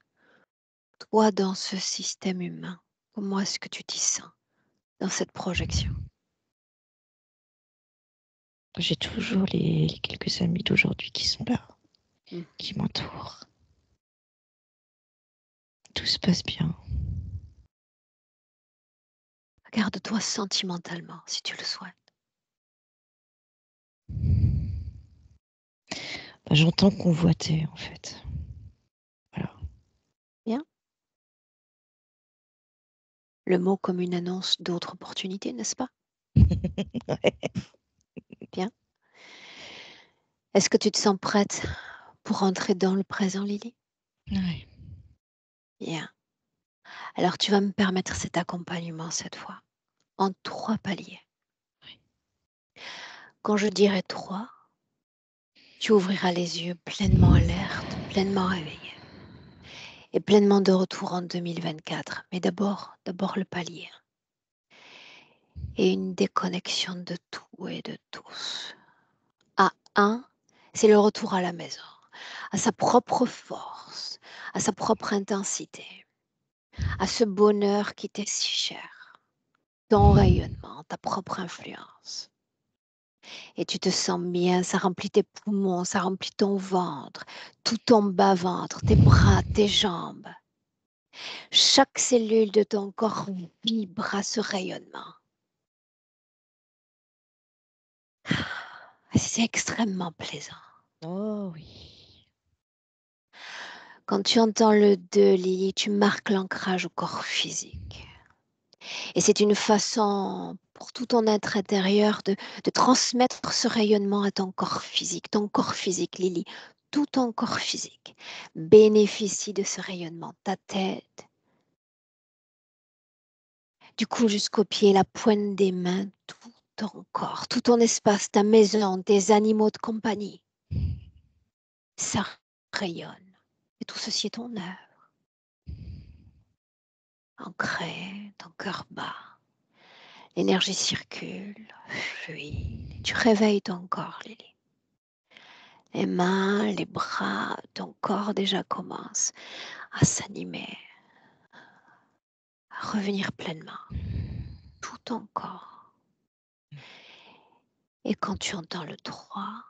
toi dans ce système humain, comment est-ce que tu t'y sens dans cette projection? J'ai toujours les quelques amis d'aujourd'hui qui sont là, Mmh. qui m'entourent. Tout se passe bien. Regarde-toi sentimentalement si tu le souhaites. Bah, j'entends convoiter, en fait. Voilà. Bien? Le mot comme une annonce d'autres opportunités, n'est-ce pas? Ouais. Bien. Est-ce que tu te sens prête pour entrer dans le présent, Lily? Ouais. Bien. Alors tu vas me permettre cet accompagnement cette fois, en 3 paliers. Oui. Quand je dirai 3, tu ouvriras les yeux pleinement alerte, pleinement réveillée et pleinement de retour en 2024. Mais d'abord le palier et une déconnexion de tout et de tous. À 1, c'est le retour à la maison, à sa propre force, à sa propre intensité, à ce bonheur qui t'est si cher, ton rayonnement, ta propre influence. Et tu te sens bien, ça remplit tes poumons, ça remplit ton ventre, tout ton bas-ventre, tes bras, tes jambes. Chaque cellule de ton corps vibre à ce rayonnement. C'est extrêmement plaisant. Oh oui. Quand tu entends le 2, Lily, tu marques l'ancrage au corps physique. Et c'est une façon pour tout ton être intérieur de transmettre ce rayonnement à ton corps physique. Ton corps physique, Lily, tout ton corps physique bénéficie de ce rayonnement. Ta tête, du cou jusqu'aux pieds, la pointe des mains, tout ton corps, tout ton espace, ta maison, tes animaux de compagnie. Ça rayonne. Et tout ceci est ton œuvre. Ancré, ton cœur bat. L'énergie circule, fluide. Tu réveilles ton corps, Lily. Les mains, les bras, ton corps déjà commence à s'animer, à revenir pleinement. Tout ton corps. Et quand tu entends le 3,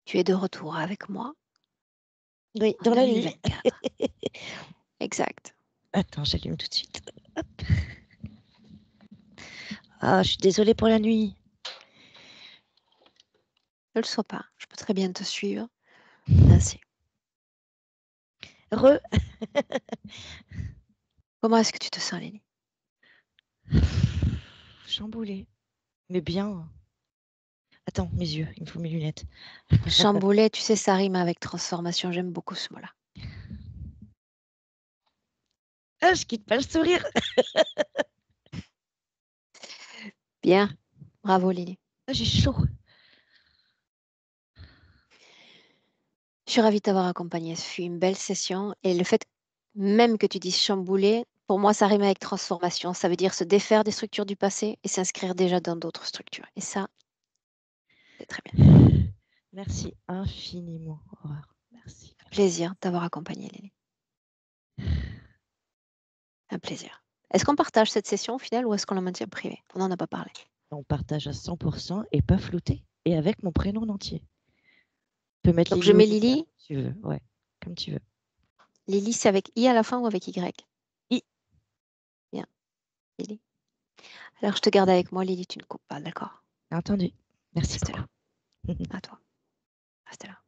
tu es de retour avec moi Oui, en dans la nuit. 2024. Exact. Attends, j'allume tout de suite. Hop. Ah, je suis désolée pour la nuit. Ne le sois pas. Je peux très bien te suivre ainsi. Re. Comment est-ce que tu te sens, Lily? Chamboulé. Mais bien. Attends, mes yeux, il me faut mes lunettes. Chamboulé, tu sais, ça rime avec transformation. J'aime beaucoup ce mot-là. Ah, je quitte pas le sourire. Bien. Bravo, Lily. Ah, j'ai chaud. Je suis ravie de t'avoir accompagnée. Ce fut une belle session. Et le fait même que tu dises chambouler, pour moi, ça rime avec transformation. Ça veut dire se défaire des structures du passé et s'inscrire déjà dans d'autres structures. Et ça, c'est très bien. Merci infiniment, Aurore. Merci. Plaisir de t'avoir accompagnée, Lily. Un plaisir. Est-ce qu'on partage cette session au final ou est-ce qu'on la maintient privée? On n'en a pas parlé. On partage à 100% et pas flouté. Et avec mon prénom en entier. Tu peux mettre Donc je Lily ou mets Lydia, Lily. si tu veux. Ouais, comme tu veux. Lily, c'est avec I à la fin ou avec Y? I. Bien, Lily. Alors je te garde avec moi, Lily, tu ne coupes pas, d'accord? Entendu. Merci Reste beaucoup. là. À toi. Reste là.